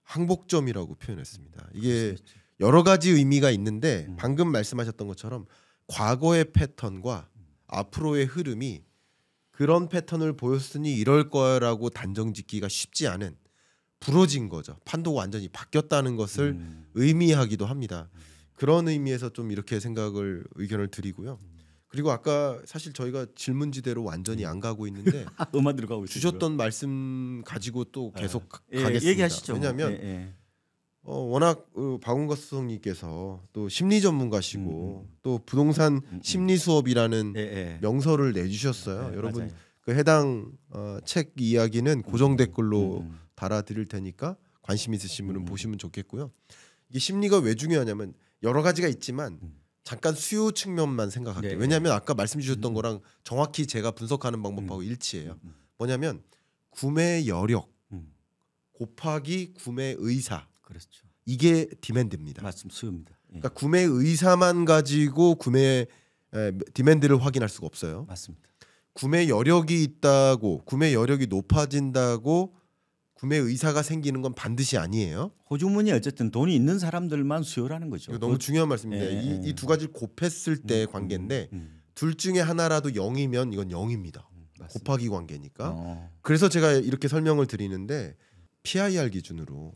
항복점이라고 표현했습니다. 이게 여러 가지 의미가 있는데 방금 말씀하셨던 것처럼 과거의 패턴과 앞으로의 흐름이 그런 패턴을 보였으니 이럴 거라고 단정짓기가 쉽지 않은 부러진 거죠. 판도가 완전히 바뀌었다는 것을 의미하기도 합니다. 그런 의미에서 좀 이렇게 의견을 드리고요. 그리고 아까 사실 저희가 질문지대로 완전히 안 가고 있는데 음악 들어가고 있어요. 주셨던 말씀 가지고 또 계속 예, 가겠습니다. 얘기하시죠. 왜냐하면 워낙 박원과 수석님께서 또 심리 전문가시고 또 부동산 심리 수업이라는 명서를 내주셨어요. 여러분 맞아요. 그 해당 책 이야기는 고정 댓글로 달아드릴 테니까 관심 있으신 분은 보시면 좋겠고요. 이게 심리가 왜 중요하냐면 여러 가지가 있지만 잠깐 수요 측면만 생각할게요. 네. 왜냐하면 아까 말씀 주셨던 거랑 정확히 제가 분석하는 방법하고 일치해요. 뭐냐면 구매 여력 곱하기 구매 의사. 그렇죠. 이게 디맨드입니다. 맞습니다. 수요입니다. 예. 그러니까 구매 의사만 가지고 구매 디맨드를 확인할 수가 없어요. 맞습니다. 구매 여력이 있다고 구매 여력이 높아진다고 구매 의사가 생기는 건 반드시 아니에요. 호주머니에 어쨌든 돈이 있는 사람들만 수요라는 거죠. 이거 너무 중요한 말씀인데 예, 이 두 가지를 곱했을 때 관계인데 둘 중에 하나라도 0이면 이건 0입니다. 곱하기 관계니까. 그래서 제가 이렇게 설명을 드리는데 PIR 기준으로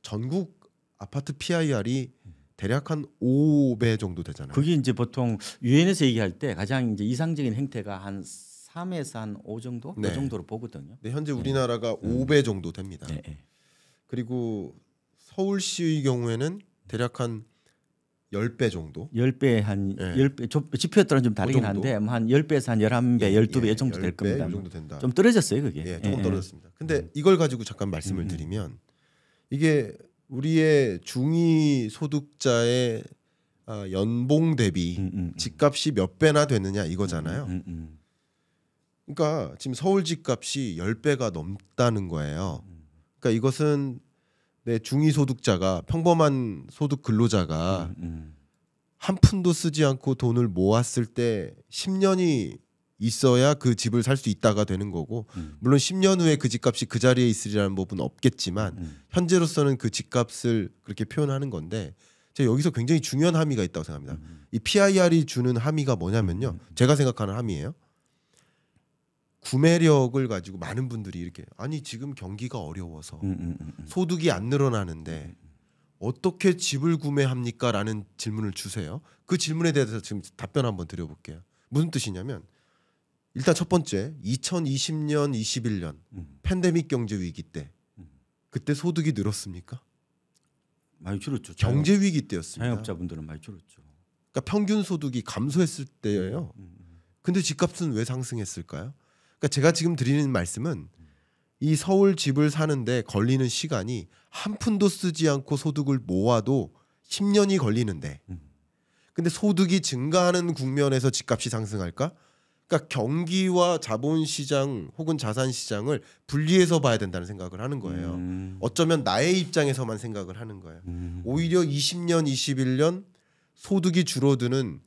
전국 아파트 PIR이 대략 한 5배 정도 되잖아요. 그게 이제 보통 유엔에서 얘기할 때 가장 이제 이상적인 행태가 한 3에서 한 5 정도 네. 그 정도로 보거든요. 네, 현재 우리나라가 5배 정도 됩니다. 예, 예. 그리고 서울시의 경우에는 대략 한 10배 정도. 10배 한 예. 10배 지표에 따라 좀 다르긴 그 정도? 한데 한 10배에서 한 11배, 12배 정도 될 10배 겁니다. 이 정도 된다. 좀 떨어졌어요, 그게. 예, 조금 떨어졌습니다. 근데 이걸 가지고 잠깐 말씀을 드리면 이게 우리의 중위 소득자의 연봉 대비 집값이 몇 배나 되느냐 이거잖아요. 그러니까 지금 서울 집값이 10배가 넘다는 거예요. 그러니까 이것은 내 중위 소득자가 평범한 소득 근로자가 한 푼도 쓰지 않고 돈을 모았을 때 10년이 있어야 그 집을 살 수 있다가 되는 거고 물론 10년 후에 그 집값이 그 자리에 있으리라는 법은 없겠지만 현재로서는 그 집값을 그렇게 표현하는 건데 제가 여기서 굉장히 중요한 함의가 있다고 생각합니다. 이 PIR이 주는 함의가 뭐냐면요. 제가 생각하는 함의예요. 구매력을 가지고 많은 분들이 이렇게 아니 지금 경기가 어려워서 소득이 안 늘어나는데 어떻게 집을 구매합니까? 라는 질문을 주세요. 그 질문에 대해서 지금 답변 한번 드려볼게요. 무슨 뜻이냐면 일단 첫 번째 2020년 21년 팬데믹 경제 위기 때 그때 소득이 늘었습니까? 많이 줄었죠. 경제 위기 때였습니다. 자영업자분들은 많이 줄었죠. 그러니까 평균 소득이 감소했을 때예요. 근데 집값은 왜 상승했을까요? 그러니까 제가 지금 드리는 말씀은 이 서울 집을 사는데 걸리는 시간이 한 푼도 쓰지 않고 소득을 모아도 10년이 걸리는데 근데 소득이 증가하는 국면에서 집값이 상승할까? 그러니까 경기와 자본시장 혹은 자산시장을 분리해서 봐야 된다는 생각을 하는 거예요. 어쩌면 나의 입장에서만 생각을 하는 거예요. 오히려 20년, 21년 소득이 줄어드는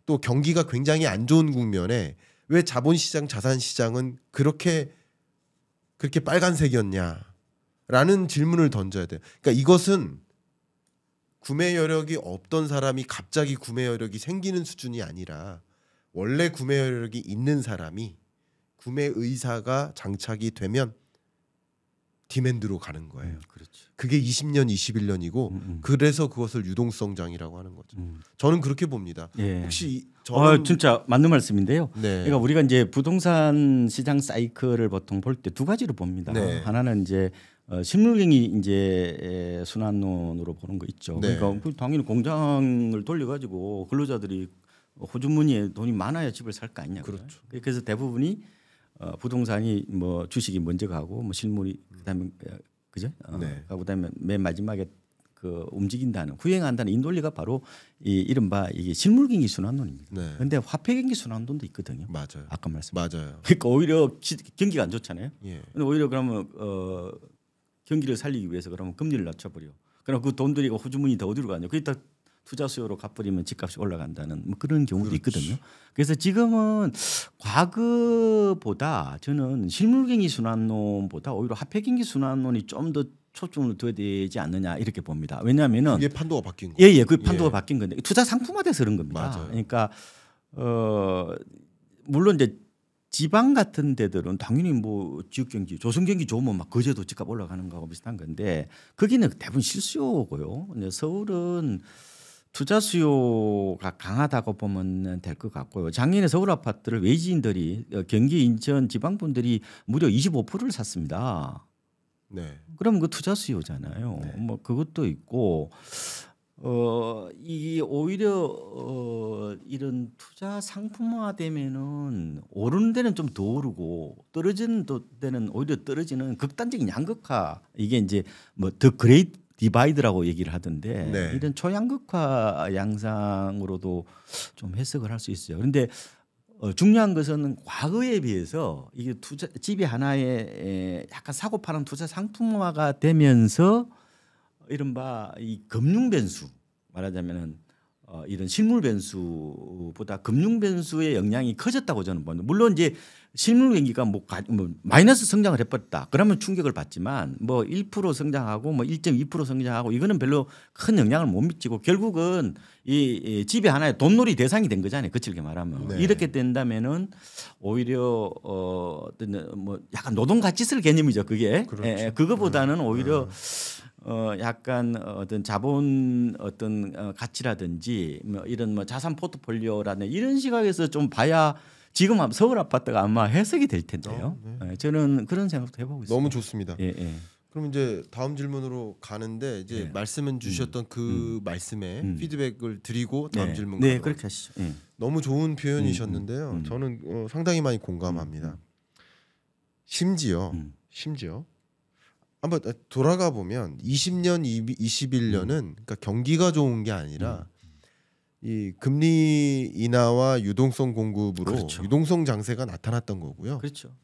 또 경기가 굉장히 안 좋은 국면에 왜 자본시장, 자산시장은 그렇게 빨간색이었냐라는 질문을 던져야 돼요. 그러니까 이것은 구매 여력이 없던 사람이 갑자기 구매 여력이 생기는 수준이 아니라 원래 구매 여력이 있는 사람이 구매 의사가 장착이 되면 디맨드로 가는 거예요. 그렇죠. 그게 20년, 21년이고 그래서 그것을 유동성장이라고 하는 거죠. 저는 그렇게 봅니다. 예. 혹시 저는 진짜 맞는 말씀인데요. 네. 그러니까 우리가 이제 부동산 시장 사이클을 보통 볼 때 두 가지로 봅니다. 네. 하나는 이제 실물경이 이제 순환론으로 보는 거 있죠. 네. 그러니까 당연히 공장을 돌려가지고 근로자들이 호주머니에 돈이 많아야 집을 살 거 아니냐. 그렇죠. 그래서 대부분이 부동산이 뭐 주식이 먼저 가고 뭐 실물이 그다음에 그죠? 네. 그다음에 맨 마지막에 그 움직인다는 후행한다는 이 논리가 바로 이 이른바 이게 실물경기 순환론입니다. 네. 그런데 화폐경기 순환론도 있거든요. 맞아요. 아까 말씀. 맞아요. 그러니까 오히려 경기가 안 좋잖아요. 예. 근데 오히려 그러면 경기를 살리기 위해서 그러면 금리를 낮춰버려. 그럼 그 돈들이 호주머니 더 어디로 가냐? 거기다 투자 수요로 갚버리면 집값이 올라간다는 뭐 그런 경우도 그렇죠. 있거든요. 그래서 지금은 과거보다 저는 실물경기 순환론보다 오히려 화폐경기 순환론이 좀 더 초점을 둬야 되지 않느냐 이렇게 봅니다. 왜냐하면은 이게 판도가 바뀐 거예요. 예예 그 판도가 바뀐 건데 투자 상품화돼서 그런 겁니다. 맞아요. 그러니까 물론 이제 지방 같은 데들은 당연히 뭐 지역 경기, 조선 경기 좋으면 막 거제도 집값 올라가는 거하고 비슷한 건데 거기는 대부분 실수요고요. 근데 서울은 투자 수요가 강하다고 보면 될 것 같고요. 작년에 서울 아파트를 외지인들이 경기, 인천, 지방 분들이 무려 25%를 샀습니다. 네. 그럼 그 투자 수요잖아요. 네. 뭐 그것도 있고 이 오히려 이런 투자 상품화되면은 오르는 데는 좀 더 오르고 떨어지는 데는 오히려 떨어지는 극단적인 양극화 이게 이제 뭐 더 그레이트 디바이드라고 얘기를 하던데 네. 이런 초양극화 양상으로도 좀 해석을 할 수 있어요. 그런데 중요한 것은 과거에 비해서 이게 투자 집이 하나의 약간 사고 파는 투자 상품화가 되면서 이른바 이 금융 변수 말하자면은 이런 실물 변수보다 금융 변수의 영향이 커졌다고 저는 봅니다. 물론 이제 실물 경기가 뭐 마이너스 성장을 해버렸다. 그러면 충격을 받지만 뭐 1% 성장하고 뭐 1.2% 성장하고 이거는 별로 큰 영향을 못 미치고 결국은 이 집이 하나의 돈놀이 대상이 된 거잖아요. 거칠게 말하면 네. 이렇게 된다면은 오히려 뭐 약간 노동 가치슬 개념이죠. 그게 그렇죠. 그거보다는 오히려 약간 어떤 자본 어떤 가치라든지 뭐 이런 뭐 자산 포트폴리오라는 이런 시각에서 좀 봐야 지금 서울 아파트가 아마 해석이 될 텐데요. 네. 저는 그런 생각도 해보고 있습니다. 너무 좋습니다. 예, 예. 그럼 이제 다음 질문으로 가는데 이제 네. 말씀은 주셨던 그 말씀에 피드백을 드리고 다음 네, 질문 네 가도록 그렇게 하시죠. 예. 너무 좋은 표현이셨는데요. 저는 상당히 많이 공감합니다. 심지어 한번 돌아가 보면 20년, 21년은 그러니까 경기가 좋은 게 아니라 이 금리 인하와 유동성 공급으로 그렇죠. 유동성 장세가 나타났던 거고요. 그렇죠.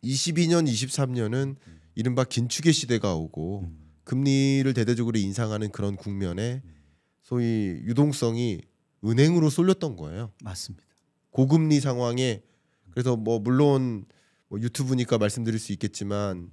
22년, 23년은 이른바 긴축의 시대가 오고 금리를 대대적으로 인상하는 그런 국면에 소위 유동성이 은행으로 쏠렸던 거예요. 맞습니다. 고금리 상황에 그래서 뭐 물론 뭐 유튜브니까 말씀드릴 수 있겠지만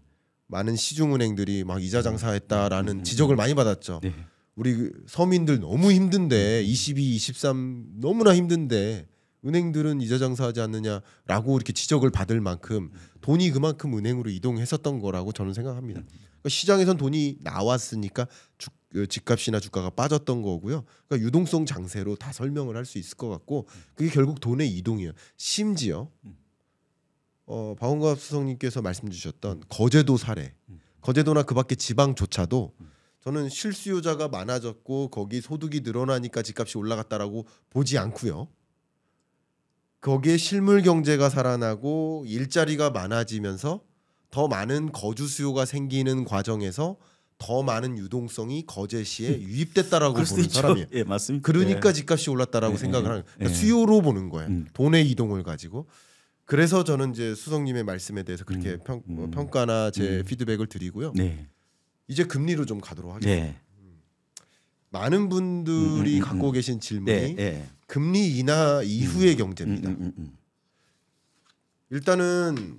많은 시중은행들이 막 이자 장사했다라는 지적을 많이 받았죠. 네. 우리 서민들 너무 힘든데 22, 23 너무나 힘든데 은행들은 이자 장사하지 않느냐라고 이렇게 지적을 받을 만큼 돈이 그만큼 은행으로 이동했었던 거라고 저는 생각합니다. 그러니까 시장에선 돈이 나왔으니까 집값이나 주가가 빠졌던 거고요. 그러니까 유동성 장세로 다 설명을 할 수 있을 것 같고 그게 결국 돈의 이동이에요. 심지어 박원갑 수석님께서 말씀 주셨던 거제도 사례, 거제도나 그밖에 지방조차도 저는 실수요자가 많아졌고 거기 소득이 늘어나니까 집값이 올라갔다라고 보지 않고요. 거기에 실물 경제가 살아나고 일자리가 많아지면서 더 많은 거주 수요가 생기는 과정에서 더 많은 유동성이 거제시에 유입됐다라고 그럴 수도 보는 있죠. 사람이에요. 예, 맞습니다. 그러니까 예. 집값이 올랐다라고 예, 생각을 예, 하는 그러니까 예. 수요로 보는 거예요. 돈의 이동을 가지고. 그래서 저는 이제 수석님의 말씀에 대해서 그렇게 평가나 제 피드백을 드리고요. 네. 이제 금리로 좀 가도록 하겠습니다. 네. 많은 분들이 갖고 계신 질문이 네. 네. 금리 인하 이후의 경제입니다. 일단은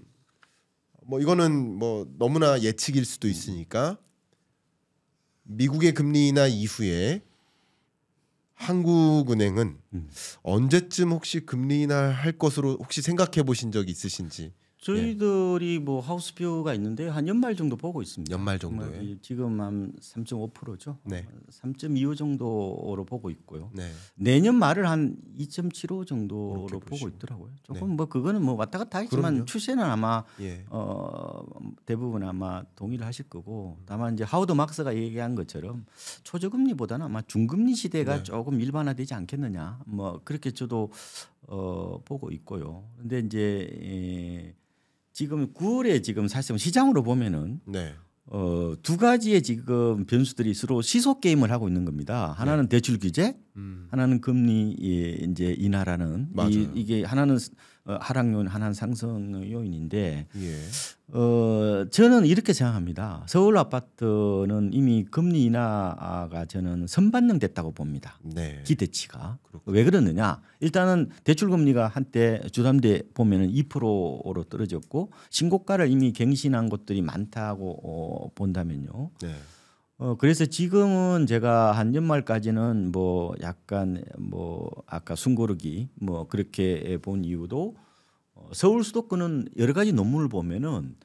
뭐 이거는 뭐 너무나 예측일 수도 있으니까 미국의 금리 인하 이후에 한국은행은 언제쯤 혹시 금리 인하할 것으로 혹시 생각해 보신 적 있으신지? 저희들이 뭐 하우스뷰가 있는데 한 연말 정도 보고 있습니다. 연말 정도에? 지금 한 3.5%죠. 네. 3.25 정도로 보고 있고요. 네. 내년 말을 한 2.75 정도로 그렇게 보고 보시고. 있더라고요. 조금 뭐 그거는 뭐 왔다 갔다 하지만 그럼요. 추세는 아마 예. 대부분 아마 동의를 하실 거고 다만 이제 하워드 막스가 얘기한 것처럼 초저금리보다는 아마 중금리 시대가 네. 조금 일반화되지 않겠느냐 뭐 그렇게 저도 보고 있고요. 근데 이제 지금 9월에 지금 사실상 시장으로 보면은 네. 두 가지의 지금 변수들이 서로 시소 게임을 하고 있는 겁니다. 하나는 대출 규제, 하나는 금리 이제 인하라는 맞아요. 이게 하나는 하락 요인, 하나는 상승 요인인데 예. 저는 이렇게 생각합니다. 서울 아파트는 이미 금리 인하가 저는 선반영됐다고 봅니다. 네. 기대치가. 그렇군요. 왜 그러느냐? 일단은 대출 금리가 한때 주담대 보면은 2%로 떨어졌고 신고가를 이미 갱신한 곳들이 많다고 본다면요. 네. 그래서 지금은 제가 한 연말까지는 뭐 약간 뭐 아까 숨고르기 뭐 그렇게 본 이유도 서울 수도권은 여러 가지 논문을 보면은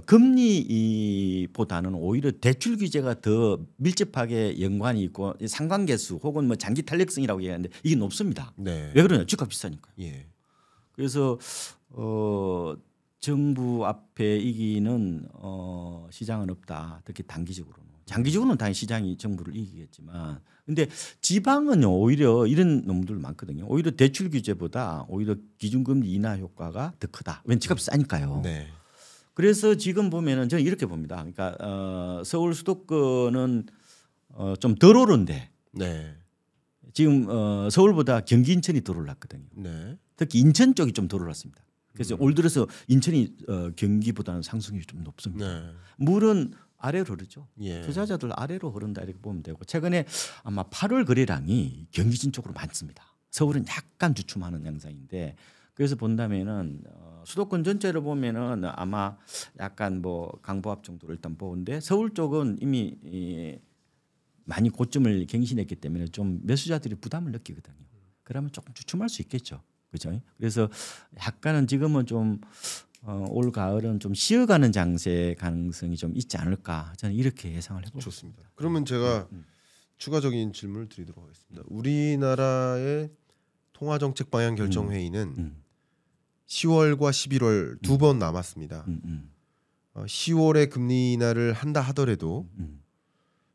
금리보다는 오히려 대출 규제가 더 밀접하게 연관이 있고 상관계수 혹은 뭐 장기 탄력성이라고 얘기하는데 이게 높습니다. 네. 왜 그러냐? 집값 비싸니까요. 예. 그래서 정부 앞에 이기는 시장은 없다. 특히 단기적으로는. 장기적으로는 당연히 시장이 정부를 이기겠지만, 근데 지방은요 오히려 이런 놈들 많거든요. 오히려 대출 규제보다 오히려 기준금리 인하 효과가 더 크다. 왠 집값이 싸니까요. 네. 그래서 지금 보면은 저는 이렇게 봅니다. 그러니까 서울 수도권은 좀 덜 오른데 네. 지금 서울보다 경기 인천이 덜 올랐거든요. 네. 특히 인천 쪽이 좀 덜 올랐습니다. 그래서 올 들어서 인천이 경기보다는 상승률이 좀 높습니다. 네. 물은 아래로 흐르죠. 예. 투자자들 아래로 흐른다 이렇게 보면 되고 최근에 아마 8월 거래량이 경기진 쪽으로 많습니다. 서울은 약간 주춤하는 양상인데 그래서 본다면은 수도권 전체를 보면은 아마 약간 뭐 강보합 정도로 일단 보는데 서울 쪽은 이미 많이 고점을 갱신했기 때문에 좀 매수자들이 부담을 느끼거든요. 그러면 조금 주춤할 수 있겠죠. 그렇죠? 그래서 약간은 지금은 좀 올 가을은 좀 쉬어가는 장세 가능성이 좀 있지 않을까 저는 이렇게 예상을 해보고 좋습니다. 그러면 제가 추가적인 질문을 드리도록 하겠습니다. 우리나라의 통화정책 방향 결정 회의는 10월과 11월 두 번 남았습니다. 10월에 금리 인하를 한다 하더라도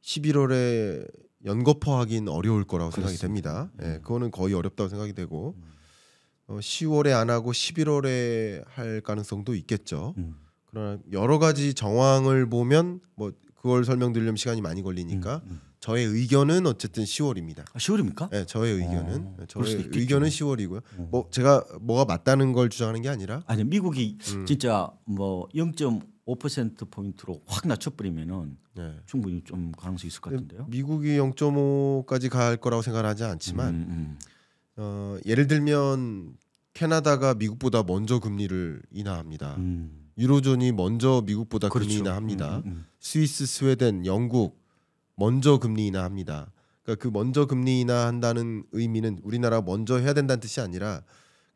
11월에 연거푸하긴 어려울 거라고 생각이 됩니다. 예, 그거는 거의 어렵다고 생각이 되고 10월에 안 하고 11월에 할 가능성도 있겠죠. 그러나 여러 가지 정황을 보면 뭐 그걸 설명드리려면 시간이 많이 걸리니까 저의 의견은 어쨌든 10월입니다. 아, 10월입니까? 네, 저의 의견은 그럴 수도 저의 있겠죠. 의견은 10월이고요. 뭐 제가 뭐가 맞다는 걸 주장하는 게 아니라 아니 미국이 진짜 뭐 0.5% 포인트로 확 낮춰버리면은 네. 충분히 좀 가능성이 있을 것 같은데요. 미국이 0.5까지 갈 거라고 생각하지 않지만 예를 들면 캐나다가 미국보다 먼저 금리를 인하합니다. 유로존이 먼저 미국보다 금리 그렇죠. 인하합니다. 스위스, 스웨덴, 영국 먼저 금리 인하합니다. 그러니까 그 먼저 금리 인하한다는 의미는 우리나라가 먼저 해야 된다는 뜻이 아니라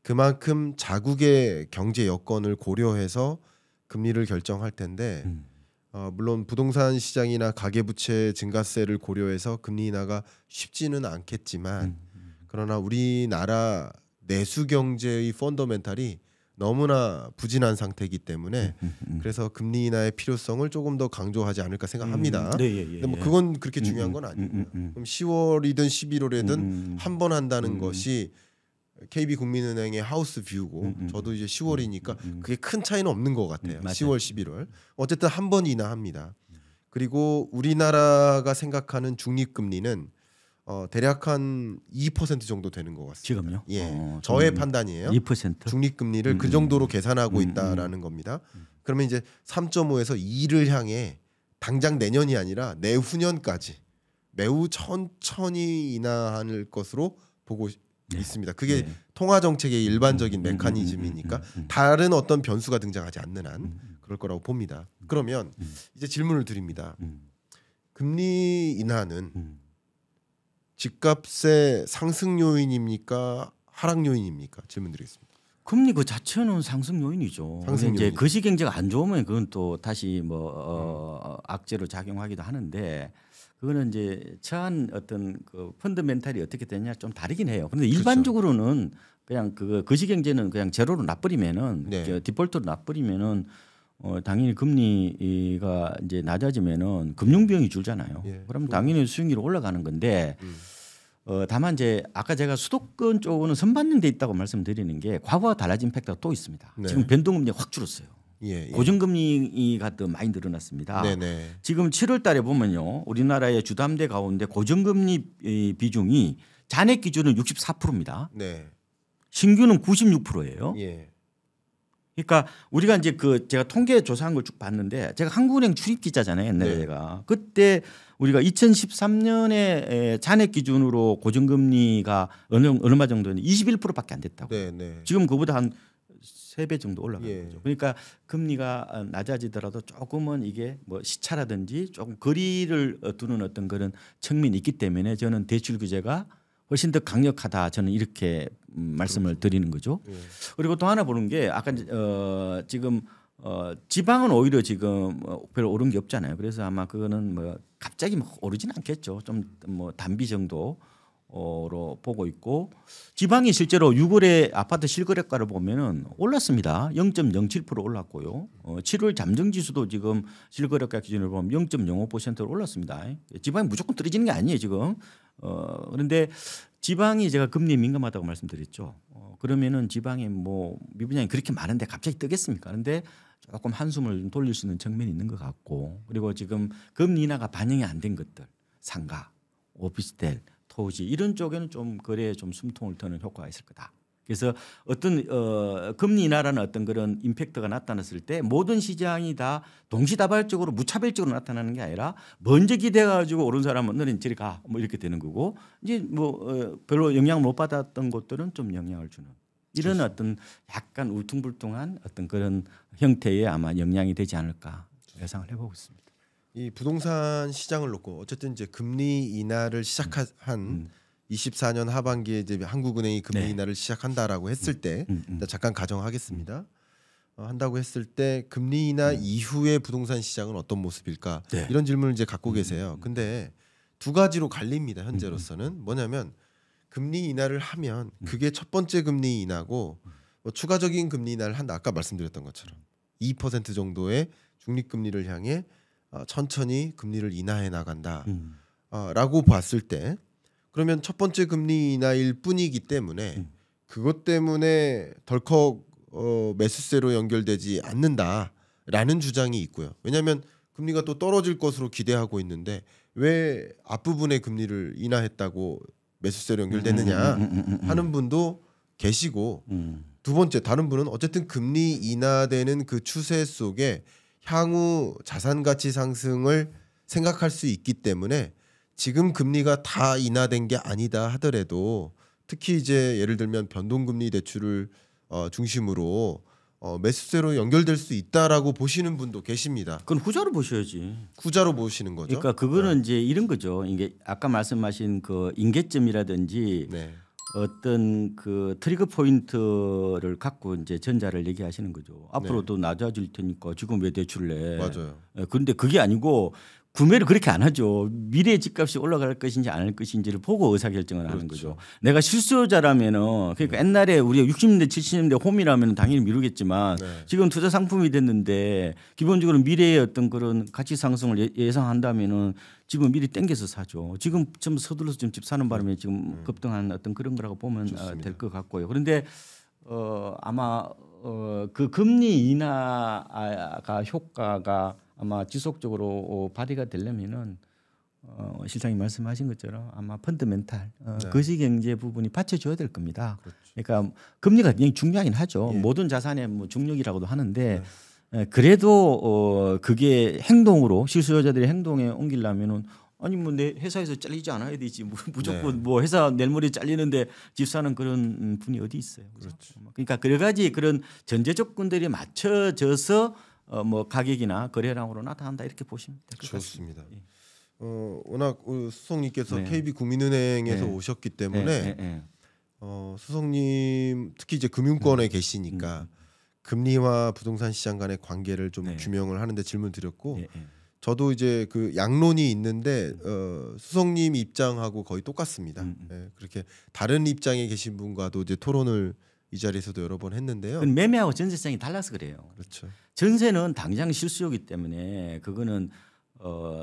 그만큼 자국의 경제 여건을 고려해서 금리를 결정할 텐데 물론 부동산 시장이나 가계부채 증가세를 고려해서 금리 인하가 쉽지는 않겠지만 그러나 우리나라 내수 경제의 펀더멘탈이 너무나 부진한 상태이기 때문에 그래서 금리 인하의 필요성을 조금 더 강조하지 않을까 생각합니다. 근데 뭐 그건 그렇게 중요한 건 아니고요. 그럼 10월이든 11월이든 한 번 한다는 것이 KB국민은행의 하우스 뷰고 저도 이제 10월이니까 그게 큰 차이는 없는 것 같아요. 맞아요. 10월, 11월 어쨌든 한 번 인하합니다. 그리고 우리나라가 생각하는 중립금리는 대략 한 2% 정도 되는 것 같습니다. 지금요? 예, 저의 판단이에요. 2%? 중립금리를 그 정도로 계산하고 있다라는 겁니다. 그러면 이제 3.5에서 2를 향해 당장 내년이 아니라 내후년까지 매우 천천히 인하할 것으로 보고 있습니다. 그게 통화 정책의 일반적인 메커니즘이니까 다른 어떤 변수가 등장하지 않는 한 그럴 거라고 봅니다. 그러면 이제 질문을 드립니다. 금리 인하는 집값의 상승 요인입니까? 하락 요인입니까? 질문드리겠습니다. 금리 그 자체는 상승 요인이죠. 상승 이제 요인이죠. 거시 경제가 안 좋으면 그건 또 다시 뭐 악재로 작용하기도 하는데 그거는 이제 처한 어떤 그 펀더멘탈이 어떻게 되냐 좀 다르긴 해요. 그런데 일반적으로는 그냥 그 거시 경제는 그냥 제로로 놔버리면은 네. 디폴트로 놔버리면은 당연히 금리가 이제 낮아지면은 금융 비용이 줄잖아요. 예. 그러면 당연히 수익률이 올라가는 건데 다만 이제 아까 제가 수도권 쪽은 선반영돼 있다고 말씀드리는 게 과거와 달라진 팩터가 또 있습니다. 네. 지금 변동금리가 확 줄었어요. 예, 예. 고정금리가 더 많이 늘어났습니다. 네네. 지금 7월 달에 보면요. 우리나라의 주담대 가운데 고정금리 비중이 잔액 기준은 64%입니다. 네. 신규는 96%예요. 예. 그러니까 우리가 이제 그 제가 통계 조사한 걸 쭉 봤는데 제가 한국은행 출입 기자잖아요. 옛날에 네. 제가 그때 우리가 2013년에 잔액 기준으로 고정금리가 얼마 정도는 21%밖에 안 됐다고. 네, 네. 지금 그보다 한 3배 정도 올라간 예. 거죠. 그러니까 금리가 낮아지더라도 조금은 이게 뭐 시차라든지 조금 거리를 두는 어떤 그런 측면이 있기 때문에 저는 대출 규제가 훨씬 더 강력하다 저는 이렇게 말씀을 드리는 거죠. 예. 그리고 또 하나 보는 게 아까 지금 지방은 오히려 지금 별로 오른 게 없잖아요. 그래서 아마 그거는 뭐 갑자기 막 오르지는 않겠죠. 좀 뭐 단비 정도로 보고 있고 지방이 실제로 6월에 아파트 실거래가를 보면은 올랐습니다. 0.07% 올랐고요. 7월 잠정 지수도 지금 실거래가 기준으로 보면 0.05%로 올랐습니다. 지방이 무조건 떨어지는 게 아니에요 지금. 그런데 지방이 제가 금리에 민감하다고 말씀드렸죠. 그러면은 지방에 뭐 미분양이 그렇게 많은데 갑자기 뜨겠습니까? 그런데 조금 한숨을 돌릴 수 있는 측면이 있는 것 같고 그리고 지금 금리 인하가 반영이 안 된 것들 상가, 오피스텔, 토지 이런 쪽에는 좀 거래에 좀 숨통을 트는 효과가 있을 거다. 그래서 어떤 금리 인하라는 어떤 그런 임팩트가 나타났을 때 모든 시장이 다 동시다발적으로 무차별적으로 나타나는 게 아니라 먼저 기대가지고 오른 사람은 너는 저리 가 뭐 이렇게 되는 거고 이제 뭐 별로 영향 못 받았던 것들은 좀 영향을 주는 이런 어떤 약간 울퉁불퉁한 어떤 그런 형태의 아마 영향이 되지 않을까 예상을 해보고 있습니다. 이 부동산 시장을 놓고 어쨌든 이제 금리 인하를 시작한 24년 하반기에 이제 한국은행이 금리 네. 인하를 시작한다라고 했을 때 일단 잠깐 가정하겠습니다. 한다고 했을 때 금리 인하 이후의 부동산 시장은 어떤 모습일까? 네. 이런 질문을 이제 갖고 계세요. 근데 두 가지로 갈립니다. 현재로서는 뭐냐면 금리 인하를 하면 그게 첫 번째 금리 인하고 뭐 추가적인 금리 인하를 한다. 아까 말씀드렸던 것처럼 2% 정도의 중립 금리를 향해 천천히 금리를 인하해 나간다라고 봤을 때 그러면 첫 번째 금리 인하일 뿐이기 때문에 그것 때문에 덜컥 매수세로 연결되지 않는다라는 주장이 있고요. 왜냐하면 금리가 또 떨어질 것으로 기대하고 있는데 왜 앞부분에 금리를 인하했다고 매수세로 연결되느냐 하는 분도 계시고 두 번째 다른 분은 어쨌든 금리 인하되는 그 추세 속에 향후 자산 가치 상승을 생각할 수 있기 때문에 지금 금리가 다 인하된 게 아니다 하더라도 특히 이제 예를 들면 변동금리 대출을 중심으로 매수세로 연결될 수 있다라고 보시는 분도 계십니다. 그건 후자로 보셔야지. 후자로 보시는 거죠. 그러니까 그거는 이제 이런 거죠. 이게 아까 말씀하신 그 임계점이라든지 네. 어떤 그 트리거 포인트를 갖고 이제 전자를 얘기하시는 거죠. 앞으로도 낮아질 테니까 지금 왜 대출을 내? 맞아요. 그런데 그게 아니고 구매를 그렇게 안 하죠. 미래 집값이 올라갈 것인지 안 할 것인지를 보고 의사결정을 하는 거죠. 내가 실수요자라면은 그러니까 옛날에 우리가 60년대 70년대 홈이라면 당연히 미루겠지만 지금 투자 상품이 됐는데 기본적으로 미래의 어떤 그런 가치 상승을 예상한다면은 집은 미리 땡겨서 사죠. 지금 좀 서둘러서 좀 집 사는 바람에 지금 급등한 어떤 그런 거라고 보면 될 것 같고요. 그런데 아마 그 금리 인하가 효과가 아마 지속적으로 발휘가 되려면은 실장님 말씀하신 것처럼 아마 펀더멘탈 거시경제 부분이 받쳐줘야 될 겁니다. 그렇죠. 그러니까 금리가 굉장히 중요하긴 하죠. 예. 모든 자산의 뭐 중력이라고도 하는데 그래도 그게 행동으로 실수요자들의 행동에 옮기려면은 아니 뭐 내 회사에서 잘리지 않아야 되지 무조건 뭐 회사 내일 모레 잘리는데 집 사는 그런 분이 어디 있어요. 그렇죠. 그러니까 여러 가지 그런 전제 조건들이 맞춰져서 뭐 가격이나 거래량으로 나타난다 이렇게 보시면 될 것 같습니다. 좋습니다. 워낙 수석님께서 네. KB국민은행에서 네. 오셨기 때문에 수석님 특히 이제 금융권에 계시니까 금리와 부동산 시장 간의 관계를 좀 규명을 하는데 질문 드렸고 저도 이제 그 양론이 있는데 수석님 입장하고 거의 똑같습니다. 그렇게 다른 입장에 계신 분과도 이제 토론을 이 자리에서도 여러 번 했는데요. 그건 매매하고 전세 시장이 달라서 그래요. 그렇죠. 전세는 당장 실수요기 때문에 그거는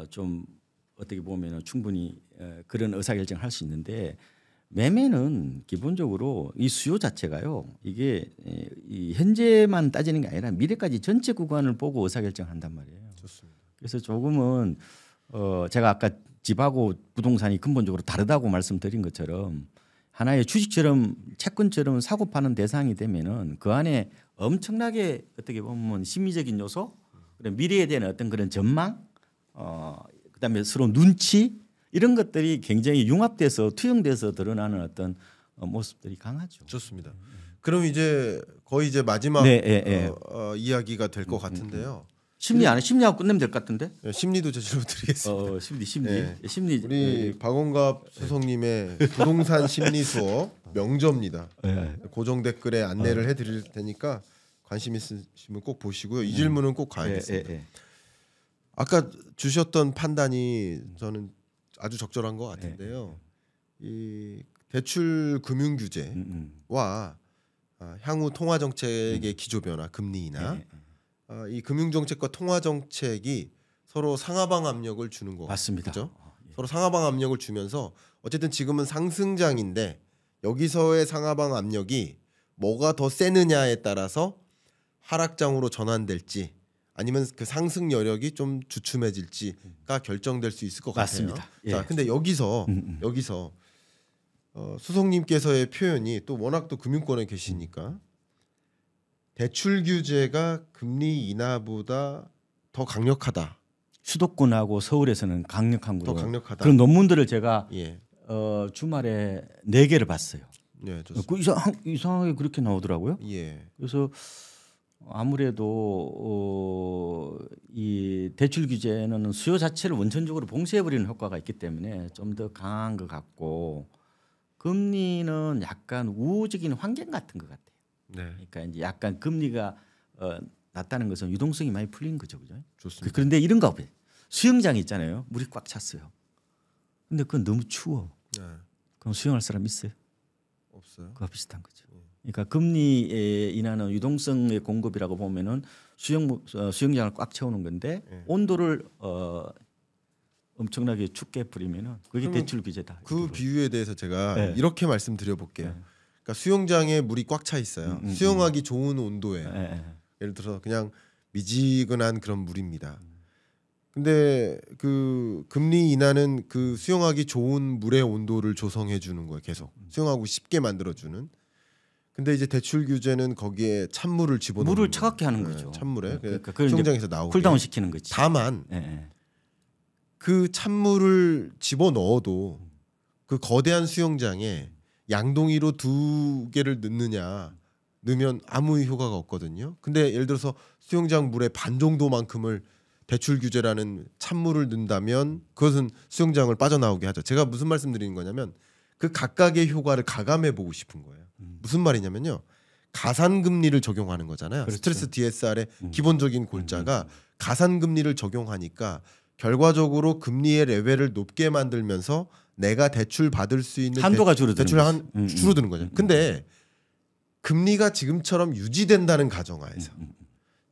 좀 어떻게 보면 충분히 그런 의사결정을 할 수 있는데 매매는 기본적으로 이 수요 자체가요. 이게 이 현재만 따지는 게 아니라 미래까지 전체 구간을 보고 의사결정한단 말이에요. 좋습니다. 그래서 조금은 제가 아까 집하고 부동산이 근본적으로 다르다고 말씀드린 것처럼 하나의 주식처럼 채권처럼 사고 파는 대상이 되면은 그 안에 엄청나게 어떻게 보면 심리적인 요소, 그다음에 미래에 대한 어떤 그런 전망, 그다음에 서로 눈치 이런 것들이 굉장히 융합돼서 투영돼서 드러나는 어떤 모습들이 강하죠. 좋습니다. 그럼 이제 거의 이제 마지막 네, 이야기가 될 것 같은데요. 심리하고 끝내면 될 것 같은데? 심리도 제대로 드리겠습니다. 심리. 네. 심리. 우리 박원갑 수석님의 부동산 심리 수업 명저입니다. 고정 댓글에 안내를 해드릴 테니까 관심 있으시면 꼭 보시고요. 이 질문은 꼭 가야겠습니다. 아까 주셨던 판단이 저는 아주 적절한 것 같은데요. 이 대출 금융 규제와 향후 통화 정책의 기조 변화, 금리 인하, 이 금융 정책과 통화 정책이 서로 상하방 압력을 주는 거 맞습니다. 그죠? 서로 상하방 압력을 주면서 어쨌든 지금은 상승장인데 여기서의 상하방 압력이 뭐가 더 세느냐에 따라서 하락장으로 전환될지 아니면 그 상승 여력이 좀 주춤해질지가 결정될 수 있을 것 맞습니다. 같아요. 예. 자, 근데 여기서 수석님께서의 표현이 또 워낙 또 금융권에 계시니까 대출 규제가 금리 인하보다 더 강력하다. 수도권하고 서울에서는 강력한 더 거로 강력하다. 그런 논문들을 제가 예. 주말에 4개를 봤어요. 예, 좋습니다. 그 이상하게 그렇게 나오더라고요. 예. 그래서 아무래도 이 대출 규제는 수요 자체를 원천적으로 봉쇄해버리는 효과가 있기 때문에 좀 더 강한 것 같고 금리는 약간 우호적인 환경 같은 것 같아요. 네. 그러니까 이제 약간 금리가 낮다는 것은 유동성이 많이 풀린 거죠, 그죠? 좋습니다. 그런데 이런 거 봐요. 수영장 있잖아요. 물이 꽉 찼어요. 근데 그건 너무 추워. 네. 그럼 수영할 사람 있어요? 없어요. 그거 비슷한 거죠. 그러니까 금리에 인하는 유동성의 공급이라고 보면은 수영장을 꽉 채우는 건데 온도를 엄청나게 춥게 뿌리면은 그게 대출 규제다. 그 비유에 대해서 제가 네. 이렇게 말씀드려 볼게요. 그러니까 수영장에 물이 꽉 차 있어요. 수영하기 좋은 온도에 예를 들어서 그냥 미지근한 그런 물입니다. 근데 그 금리 인하는 그 수영하기 좋은 물의 온도를 조성해 주는 거예요. 계속 수영하고 쉽게 만들어 주는. 근데 이제 대출 규제는 거기에 찬물을 집어넣는 물을 차갑게 하는 거죠. 찬물에 그러니까 그걸 수영장에서 나오게 쿨다운 시키는 거지. 다만 그 찬물을 집어 넣어도 그 거대한 수영장에 양동이로 2개를 넣으면 아무 효과가 없거든요. 근데 예를 들어서 수영장 물의 반 정도만큼을 대출 규제라는 찬물을 넣는다면 그것은 수영장을 빠져나오게 하죠. 제가 무슨 말씀드리는 거냐면 그 각각의 효과를 가감해 보고 싶은 거예요. 무슨 말이냐면요. 가산금리를 적용하는 거잖아요. 그렇죠. 스트레스 DSR의 기본적인 골자가 가산금리를 적용하니까 결과적으로 금리의 레벨을 높게 만들면서 내가 대출 받을 수 있는 한도가 줄어드는 줄어드는 거죠. 근데 금리가 지금처럼 유지된다는 가정하에서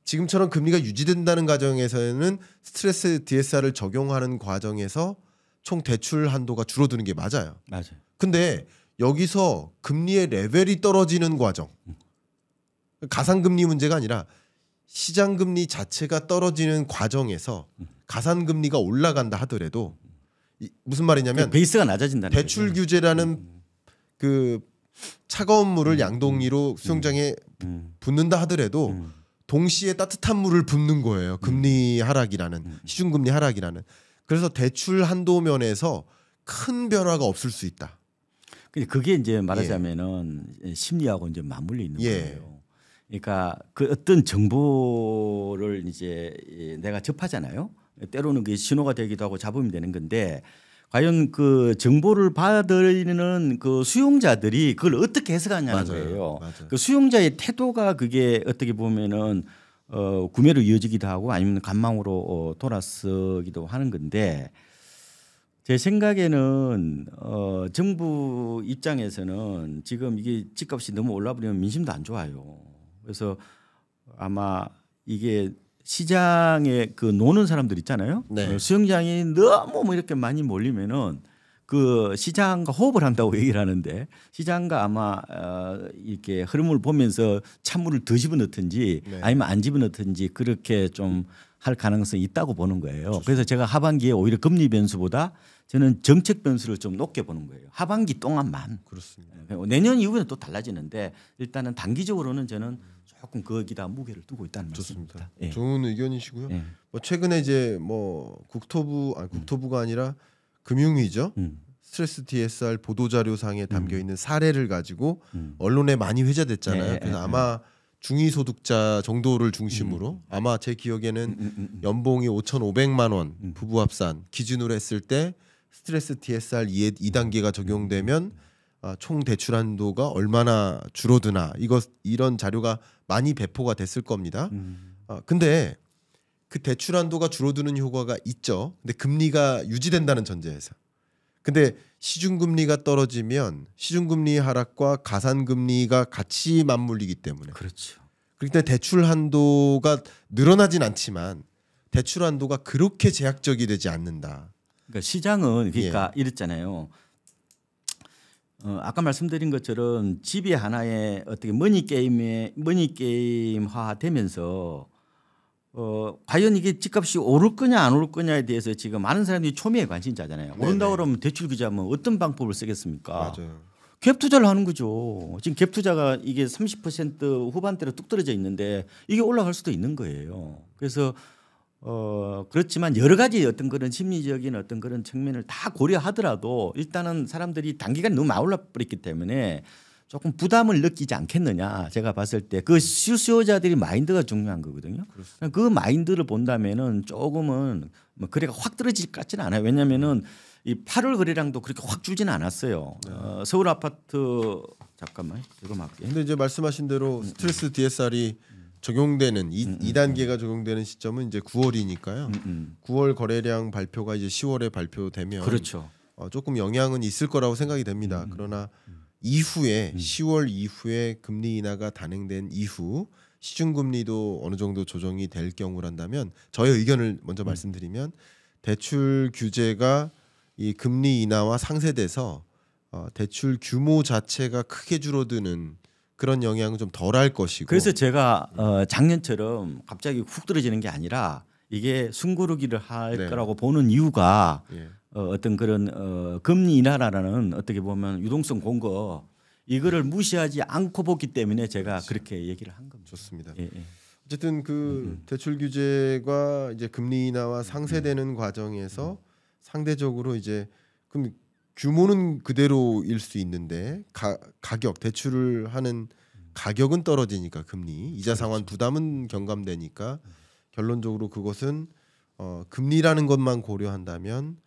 지금처럼 금리가 유지된다는 가정에서는 스트레스 DSR을 적용하는 과정에서 총 대출 한도가 줄어드는 게 맞아요. 맞아요. 근데 여기서 금리의 레벨이 떨어지는 과정, 가산금리 문제가 아니라 시장금리 자체가 떨어지는 과정에서 가산금리가 올라간다 하더라도 무슨 말이냐면 베이스가 낮아진다는 대출 거죠. 규제라는 그 차가운 물을 양동이로 수영장에 붓는다 하더라도 동시에 따뜻한 물을 붓는 거예요. 금리 하락이라는 시중금리 하락이라는. 그래서 대출 한도 면에서 큰 변화가 없을 수 있다. 그게 이제 말하자면은 심리하고 이제 맞물려 있는 예. 거예요. 그러니까 그 어떤 정보를 이제 내가 접하잖아요. 때로는 그게 신호가 되기도 하고 잡음이 되는 건데 과연 그 정보를 받으려는 그 수용자들이 그걸 어떻게 해석하냐는 거예요. 맞아요. 그 수용자의 태도가 그게 어떻게 보면은 구매로 이어지기도 하고 아니면 간망으로 돌아서기도 하는 건데 제 생각에는 정부 입장에서는 지금 이게 집값이 너무 올라버리면 민심도 안 좋아요. 그래서 아마 이게 시장에 그 노는 사람들 있잖아요. 네. 수영장이 너무 뭐 이렇게 많이 몰리면은 그 시장과 호흡을 한다고 얘기를 하는데 시장과 아마 이렇게 흐름을 보면서 찬물을 더 집어넣든지 네. 아니면 안 집어넣든지 그렇게 좀 할 가능성이 있다고 보는 거예요. 그래서 제가 하반기에 오히려 금리 변수보다 저는 정책 변수를 좀 높게 보는 거예요. 하반기 동안만. 그렇습니다. 내년 이후에는 또 달라지는데 일단은 단기적으로는 저는 조금 거기다 무게를 두고 있다는 좋습니다. 말씀입니다. 예. 좋은 의견이시고요. 예. 뭐 최근에 이제 뭐 국토부가 아니라 금융위죠. 스트레스 DSR 보도자료상에 담겨 있는 사례를 가지고 언론에 많이 회자됐잖아요. 네, 그래서 네, 아마 중위소득자 정도를 중심으로 아마 제 기억에는 연봉이 5,500만 원 부부 합산 기준으로 했을 때 스트레스 DSR 2단계가 적용되면 총 대출 한도가 얼마나 줄어드나 이런 자료가 많이 배포가 됐을 겁니다. 근데 그 대출 한도가 줄어드는 효과가 있죠. 근데 금리가 유지된다는 전제에서. 근데 시중금리가 떨어지면 시중금리 하락과 가산금리가 같이 맞물리기 때문에 그렇죠. 그렇기 때문에 대출 한도가 늘어나진 않지만 대출 한도가 그렇게 제약적이 되지 않는다. 그러니까 시장은 그러니까 이랬잖아요. 아까 말씀드린 것처럼 집이 하나의 어떻게 머니 게임화 되면서 과연 이게 집값이 오를 거냐 안 오를 거냐에 대해서 지금 많은 사람들이 초미의 관심자잖아요. 오른다고 그러면 대출 규제하면 어떤 방법을 쓰겠습니까? 맞아요. 갭 투자를 하는 거죠. 지금 갭 투자가 이게 30% 후반대로 뚝 떨어져 있는데 이게 올라갈 수도 있는 거예요. 그래서 그렇지만 여러 가지 어떤 그런 심리적인 어떤 그런 측면을 다 고려하더라도 일단은 사람들이 단기간에 너무 많이 올라버렸기 때문에 조금 부담을 느끼지 않겠느냐. 제가 봤을 때 그 수요자들이 마인드가 중요한 거거든요. 그렇습니다. 그 마인드를 본다면은 조금은 뭐 거래가 확 떨어질 것 같지는 않아요. 왜냐하면은 이 8월 거래량도 그렇게 확 줄지는 않았어요. 서울 아파트 잠깐만 이거 맞게. 근데 이제 말씀하신 대로 스트레스 DSR이 적용되는 2단계가 적용되는 시점은 이제 9월이니까요. 9월 거래량 발표가 이제 10월에 발표되면 그렇죠. 조금 영향은 있을 거라고 생각이 됩니다. 그러나 이후에 10월 이후에 금리 인하가 단행된 이후 시중금리도 어느 정도 조정이 될 경우란다면 저의 의견을 먼저 말씀드리면 대출 규제가 이 금리 인하와 상쇄돼서 대출 규모 자체가 크게 줄어드는 그런 영향은 좀 덜할 것이고. 그래서 제가 작년처럼 갑자기 훅 떨어지는 게 아니라 이게 숨고르기를 할 네. 거라고 보는 이유가 예. 어떤 그런 금리 인하라는 어떻게 보면 유동성 공급 이거를 무시하지 않고 보기 때문에 제가 그렇죠. 그렇게 얘기를 한 겁니다. 좋습니다. 예, 예. 어쨌든 그 대출 규제가 이제 금리 인하와 상쇄되는 과정에서 상대적으로 이제 그럼 규모는 그대로일 수 있는데 가격 대출을 하는 가격은 떨어지니까 금리 이자 상환 부담은 경감되니까 결론적으로 그것은 금리라는 것만 고려한다면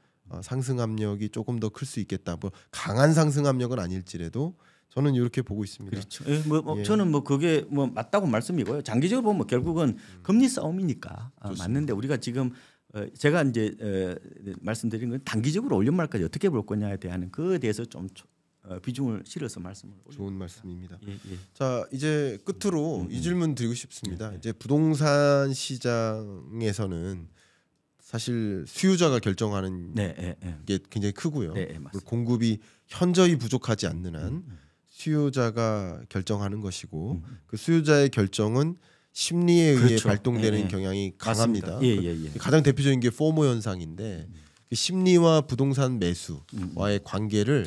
상승 압력이 조금 더 클 수 있겠다. 뭐 강한 상승 압력은 아닐지라도 저는 이렇게 보고 있습니다. 그렇죠. 예, 뭐 예. 저는 뭐 그게 뭐 맞다고 말씀이고요. 장기적으로 보면 결국은 금리 싸움이니까 맞는데 우리가 지금 제가 이제 말씀드린 건 단기적으로 올린 말까지 어떻게 볼 거냐에 대한 그에 대해서 좀 비중을 실어서 말씀을 좋은 말씀입니다. 예, 예. 자 이제 끝으로 이 질문 드리고 싶습니다. 이제 부동산 시장에서는 사실 수요자가 결정하는 네, 예, 예. 게 굉장히 크고요. 네, 예, 맞습니다. 공급이 현저히 부족하지 않는 한 수요자가 결정하는 것이고 그 수요자의 결정은 심리에 의해 그렇죠. 발동되는 예, 예. 경향이 맞습니다. 강합니다. 예, 예, 예. 가장 대표적인 게 포모 현상인데 그 심리와 부동산 매수와의 관계를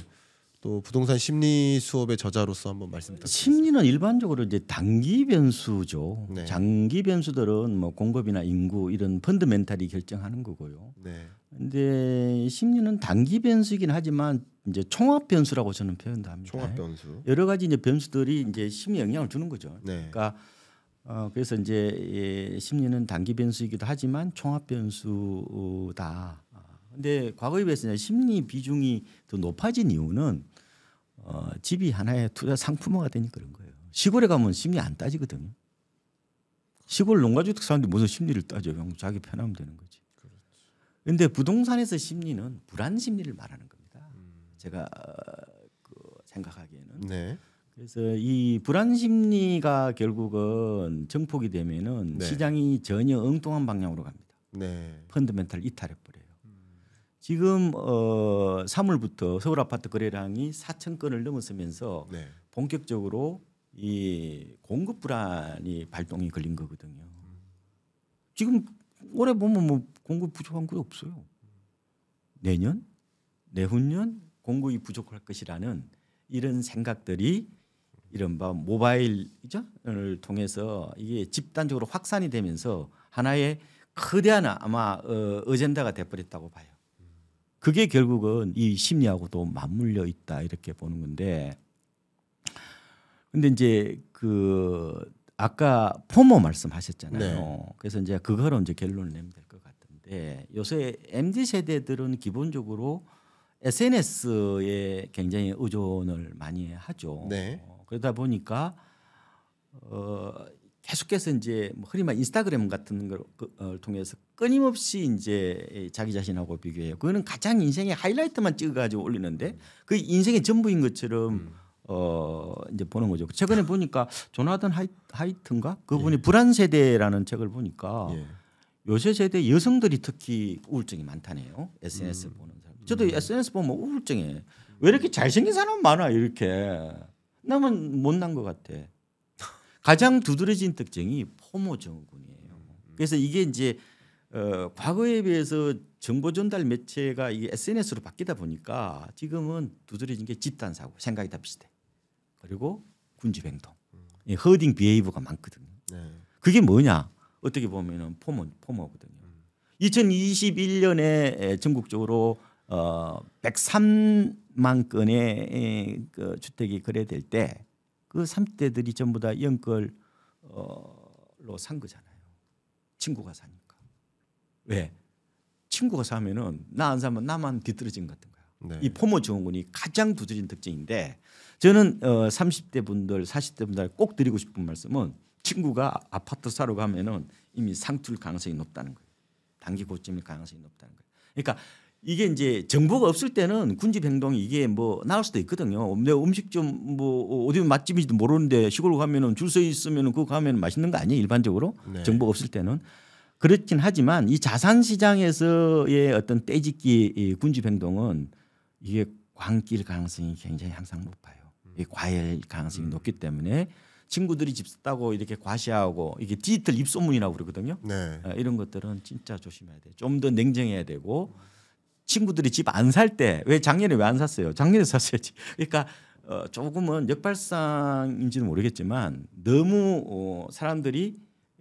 또 부동산 심리 수업의 저자로서 한번 말씀 부탁드립니다. 심리는 일반적으로 이제 단기 변수죠. 네. 장기 변수들은 뭐 공급이나 인구 이런 펀드멘탈이 결정하는 거고요. 네. 근데 심리는 단기 변수이긴 하지만 이제 총합 변수라고 저는 표현도 합니다. 총합 변수. 여러 가지 이제 변수들이 이제 심리에 영향을 주는 거죠. 네. 그러니까 그래서 이제 심리는 단기 변수이기도 하지만 총합 변수다. 근데 과거에 비해서 이제 심리 비중이 더 높아진 이유는 집이 하나의 투자 상품화가 되니까 그런 거예요. 시골에 가면 심리 안 따지거든요. 시골 농가주택 사람들이 무슨 심리를 따져요. 그냥 자기 편하면 되는 거지. 그런데 부동산에서 심리는 불안 심리를 말하는 겁니다. 제가 생각하기에는. 네. 그래서 이 불안 심리가 결국은 정폭이 되면은 네. 시장이 전혀 엉뚱한 방향으로 갑니다. 네. 펀드멘탈 이탈해 버려요. 지금 3월부터 서울 아파트 거래량이 4천 건을 넘어서면서 네. 본격적으로 이 공급 불안이 발동이 걸린 거거든요. 지금 올해 보면 뭐 공급 부족한 거 없어요. 내년, 내후년 공급이 부족할 것이라는 이런 생각들이 이른바 모바일을 통해서 이게 집단적으로 확산이 되면서 하나의 거대한 아마 어젠다가 돼버렸다고 봐요. 그게 결국은 이 심리하고도 맞물려 있다 이렇게 보는 건데, 근데 이제 그 아까 포모 말씀하셨잖아요. 네. 그래서 이제 그거로 이제 결론을 내면 될 것 같은데, 요새 MZ 세대들은 기본적으로 SNS에 굉장히 의존을 많이 하죠. 네. 그러다 보니까 계속해서 이제 흔히말 인스타그램 같은 걸 통해서 끊임없이 이제 자기 자신하고 비교해요. 그거는 가장 인생의 하이라이트만 찍어가지고 올리는데 그 인생의 전부인 것처럼 이제 보는 거죠. 최근에 보니까 조나단 하이트인가 그분이 불안 세대라는 책을 보니까 예. 요새 세대 여성들이 특히 우울증이 많다네요. SNS 보는 사람. 저도 SNS 보면 우울증에 왜 이렇게 잘생긴 사람 많아 이렇게. 나만 못난 것 같아. 가장 두드러진 특징이 포모 증후군이에요. 그래서 이게 이제 과거에 비해서 정보 전달 매체가 이게 SNS로 바뀌다 보니까 지금은 두드러진 게 집단 사고, 생각이 다 비슷해. 그리고 군집 행동, 허딩 비헤이브가 많거든요. 네. 그게 뭐냐? 어떻게 보면은 포모거든요. 2021년에 전국적으로 103만 건의 그 주택이 거래될 때 그 30대들이 전부 다 연끌로 산 거잖아요. 친구가 사니까. 왜? 친구가 사면은 나 안 사면 나만 뒤떨어진 것 같은 거야. 네. 이 포모 증후군이 가장 두드러진 특징인데, 저는 30대 분들, 40대 분들 꼭 드리고 싶은 말씀은 친구가 아파트 사러 가면은 이미 상투일 가능성이 높다는 거예요. 단기 고점일 가능성이 높다는 거예요. 그러니까 이게 이제 정보가 없을 때는 군집 행동이 이게 뭐 나올 수도 있거든요. 내 음식점 뭐 어디 맛집인지도 모르는데 시골 가면은 줄 서 있으면은 그거 가면 맛있는 거 아니에요? 일반적으로 네. 정보가 없을 때는. 그렇긴 하지만 이 자산 시장에서의 어떤 떼짓기 군집 행동은 이게 광길 가능성이 굉장히 항상 높아요. 이 과열 가능성이 높기 때문에 친구들이 집 샀다고 이렇게 과시하고 이게 디지털 입소문이라고 그러거든요. 네. 이런 것들은 진짜 조심해야 돼요. 좀 더 냉정해야 되고, 친구들이 집 안 살 때 왜 작년에 왜 안 샀어요? 작년에 샀어야지. 그러니까 조금은 역발상인지는 모르겠지만 너무 사람들이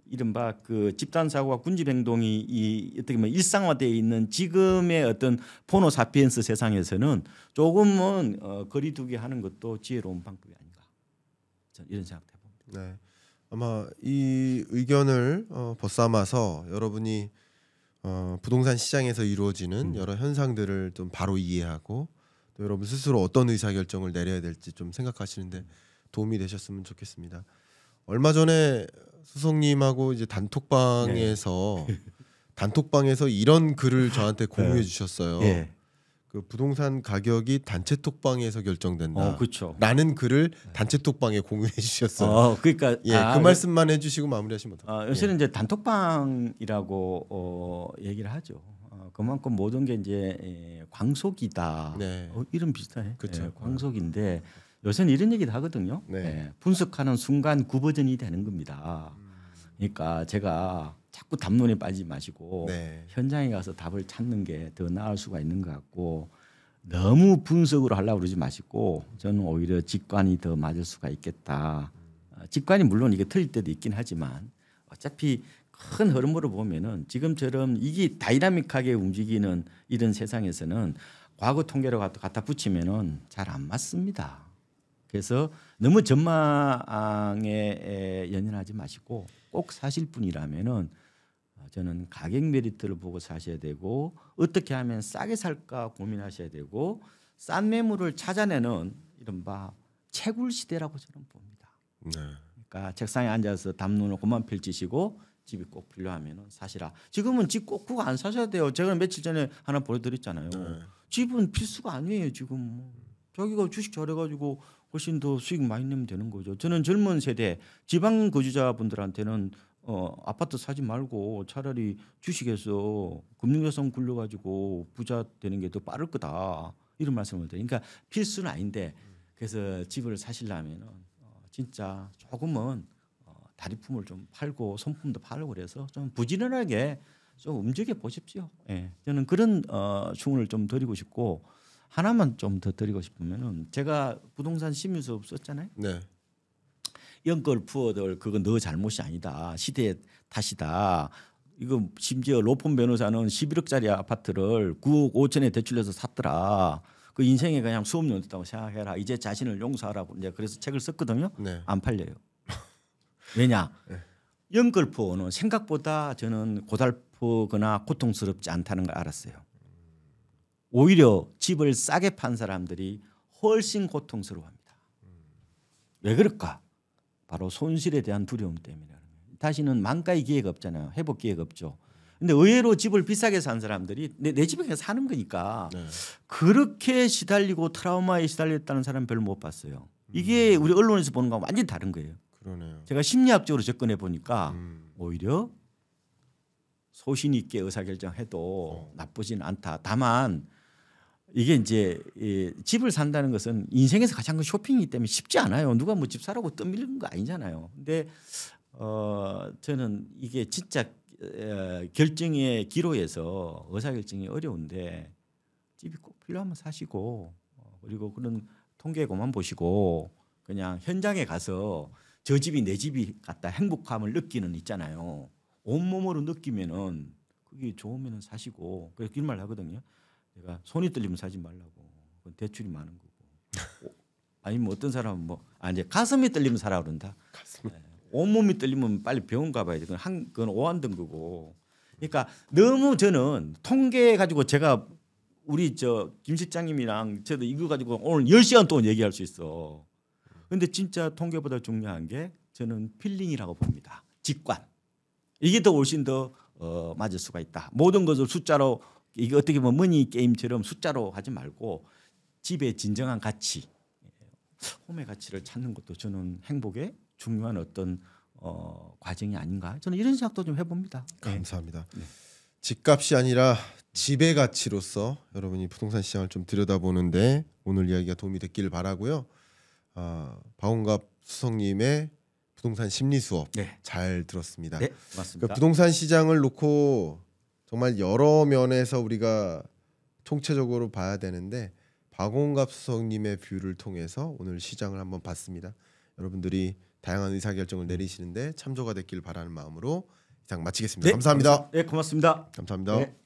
이른바 그 집단 사고와 군집 행동이 이 어떻게 보면 일상화되어 있는 지금의 어떤 포노 사피엔스 세상에서는 조금은 거리두기 하는 것도 지혜로운 방법이 아닌가, 저는 이런 생각 해봅니다. 네. 아마 이 의견을 벗삼아서 여러분이 부동산 시장에서 이루어지는 여러 현상들을 좀 바로 이해하고 또 여러분 스스로 어떤 의사결정을 내려야 될지 좀 생각하시는데 도움이 되셨으면 좋겠습니다. 얼마 전에 수석님하고 이제 단톡방에서 이런 글을 저한테 공유해 주셨어요. 예. 그 부동산 가격이 단체 톡방에서 결정된다. 그렇죠. 라는 글을 단체 톡방에 공유해 주셨어요. 그러니까 예, 그 말씀만 해주시고 마무리하시면 어떨까요? 요새는 이제 단톡방이라고 얘기를 하죠. 그만큼 모든 게 이제 광속이다. 네. 이름 비슷해. 그쵸. 예, 광속인데 요새는 이런 얘기도 하거든요. 네. 예, 분석하는 순간 구버전이 되는 겁니다. 그러니까 제가 자꾸 담론에 빠지지 마시고 네. 현장에 가서 답을 찾는 게 더 나을 수가 있는 것 같고, 너무 분석으로 하려고 그러지 마시고 저는 오히려 직관이 더 맞을 수가 있겠다. 직관이 물론 이게 틀릴 때도 있긴 하지만 어차피 큰 흐름으로 보면은 지금처럼 이게 다이나믹하게 움직이는 이런 세상에서는 과거 통계로 갖다 붙이면은 잘 안 맞습니다. 그래서 너무 전망에 연연하지 마시고 꼭 사실 분이라면은 저는 가격 메리트를 보고 사셔야 되고, 어떻게 하면 싸게 살까 고민하셔야 되고, 싼 매물을 찾아내는 이른바 채굴 시대라고 저는 봅니다. 네. 그러니까 책상에 앉아서 담론을 그만 펼치시고 집이 꼭 필요하면은 사시라. 지금은 집 꼭 그거 안 사셔야 돼요. 제가 며칠 전에 하나 보여드렸잖아요. 네. 집은 필수가 아니에요. 지금 자기가 주식 잘해가지고 훨씬 더 수익 많이 내면 되는 거죠. 저는 젊은 세대 지방 거주자분들한테는 아파트 사지 말고 차라리 주식해서 금융자산 굴려가지고 부자 되는 게 더 빠를 거다 이런 말씀을 드려요. 그러니까 필수는 아닌데 그래서 집을 사시려면 진짜 조금은 다리품을 좀 팔고 손품도 팔고 그래서 좀 부지런하게 좀 움직여 보십시오. 예. 저는 그런 충을 좀 드리고 싶고 하나만 좀 더 드리고 싶으면은 제가 부동산 심의 수업 썼잖아요. 네. 연걸 푸어들 그건 너 잘못이 아니다. 시대의 탓이다. 이거 심지어 로폰 변호사는 11억짜리 아파트를 9억 5천에 대출해서 샀더라. 그 인생에 그냥 수업료 됐다고 생각해라. 이제 자신을 용서하라고 이제 그래서 책을 썼거든요. 네. 안 팔려요. 왜냐? 연걸푸어는 생각보다 저는 고달프거나 고통스럽지 않다는 걸 알았어요. 오히려 집을 싸게 판 사람들이 훨씬 고통스러워합니다. 왜 그럴까? 바로 손실에 대한 두려움 때문에. 다시는 만가의 기회가 없잖아요. 회복 기회가 없죠. 근데 의외로 집을 비싸게 산 사람들이 내 집에 그냥 사는 거니까 네. 그렇게 시달리고 트라우마에 시달렸다는 사람 별로 못 봤어요. 이게 우리 언론에서 보는 거랑 완전히 다른 거예요. 그러네요. 제가 심리학적으로 접근해 보니까 오히려 소신 있게 의사결정해도 나쁘진 않다. 다만 이게 이제 집을 산다는 것은 인생에서 가장 큰 쇼핑이기 때문에 쉽지 않아요. 누가 뭐 집 사라고 떠밀리는 거 아니잖아요. 근데 저는 이게 진짜 결정의 기로에서 의사결정이 어려운데 집이 꼭 필요하면 사시고 그리고 그런 통계고만 보시고 그냥 현장에 가서 저 집이 내 집이 같다 행복함을 느끼는 있잖아요. 온몸으로 느끼면은 그게 좋으면은 사시고 그래서 그 말 하거든요. 내가 손이 떨리면 사지 말라고. 그건 대출이 많은 거고. 아니면 어떤 사람은 이제 가슴이 떨리면 사라 그런다. 온몸이 떨리면 빨리 병원 가봐야 돼. 그건 오한된 거고. 그러니까 너무 저는 통계 가지고 제가 우리 김 실장님이랑 저도 이거 가지고 오늘 10시간 동안 얘기할 수 있어. 근데 진짜 통계보다 중요한 게 저는 필링이라고 봅니다. 직관. 이게 더 훨씬 더 맞을 수가 있다. 모든 것을 숫자로 이게 어떻게 보면 머니 게임처럼 숫자로 하지 말고 집의 진정한 가치, 홈의 가치를 찾는 것도 저는 행복의 중요한 어떤 과정이 아닌가. 저는 이런 생각도 좀 해봅니다. 감사합니다. 네. 집값이 아니라 집의 가치로서 여러분이 부동산 시장을 좀 들여다보는데 오늘 이야기가 도움이 됐기를 바라고요. 박원갑 수석님의 부동산 심리 수업 네. 잘 들었습니다. 네, 맞습니다. 그러니까 부동산 시장을 놓고 정말 여러 면에서 우리가 통체적으로 봐야 되는데 박원갑 수석님의 뷰를 통해서 오늘 시장을 한번 봤습니다. 여러분들이 다양한 의사결정을 내리시는데 참조가 됐길 바라는 마음으로 이상 마치겠습니다. 네, 감사합니다. 네, 고맙습니다. 감사합니다. 네.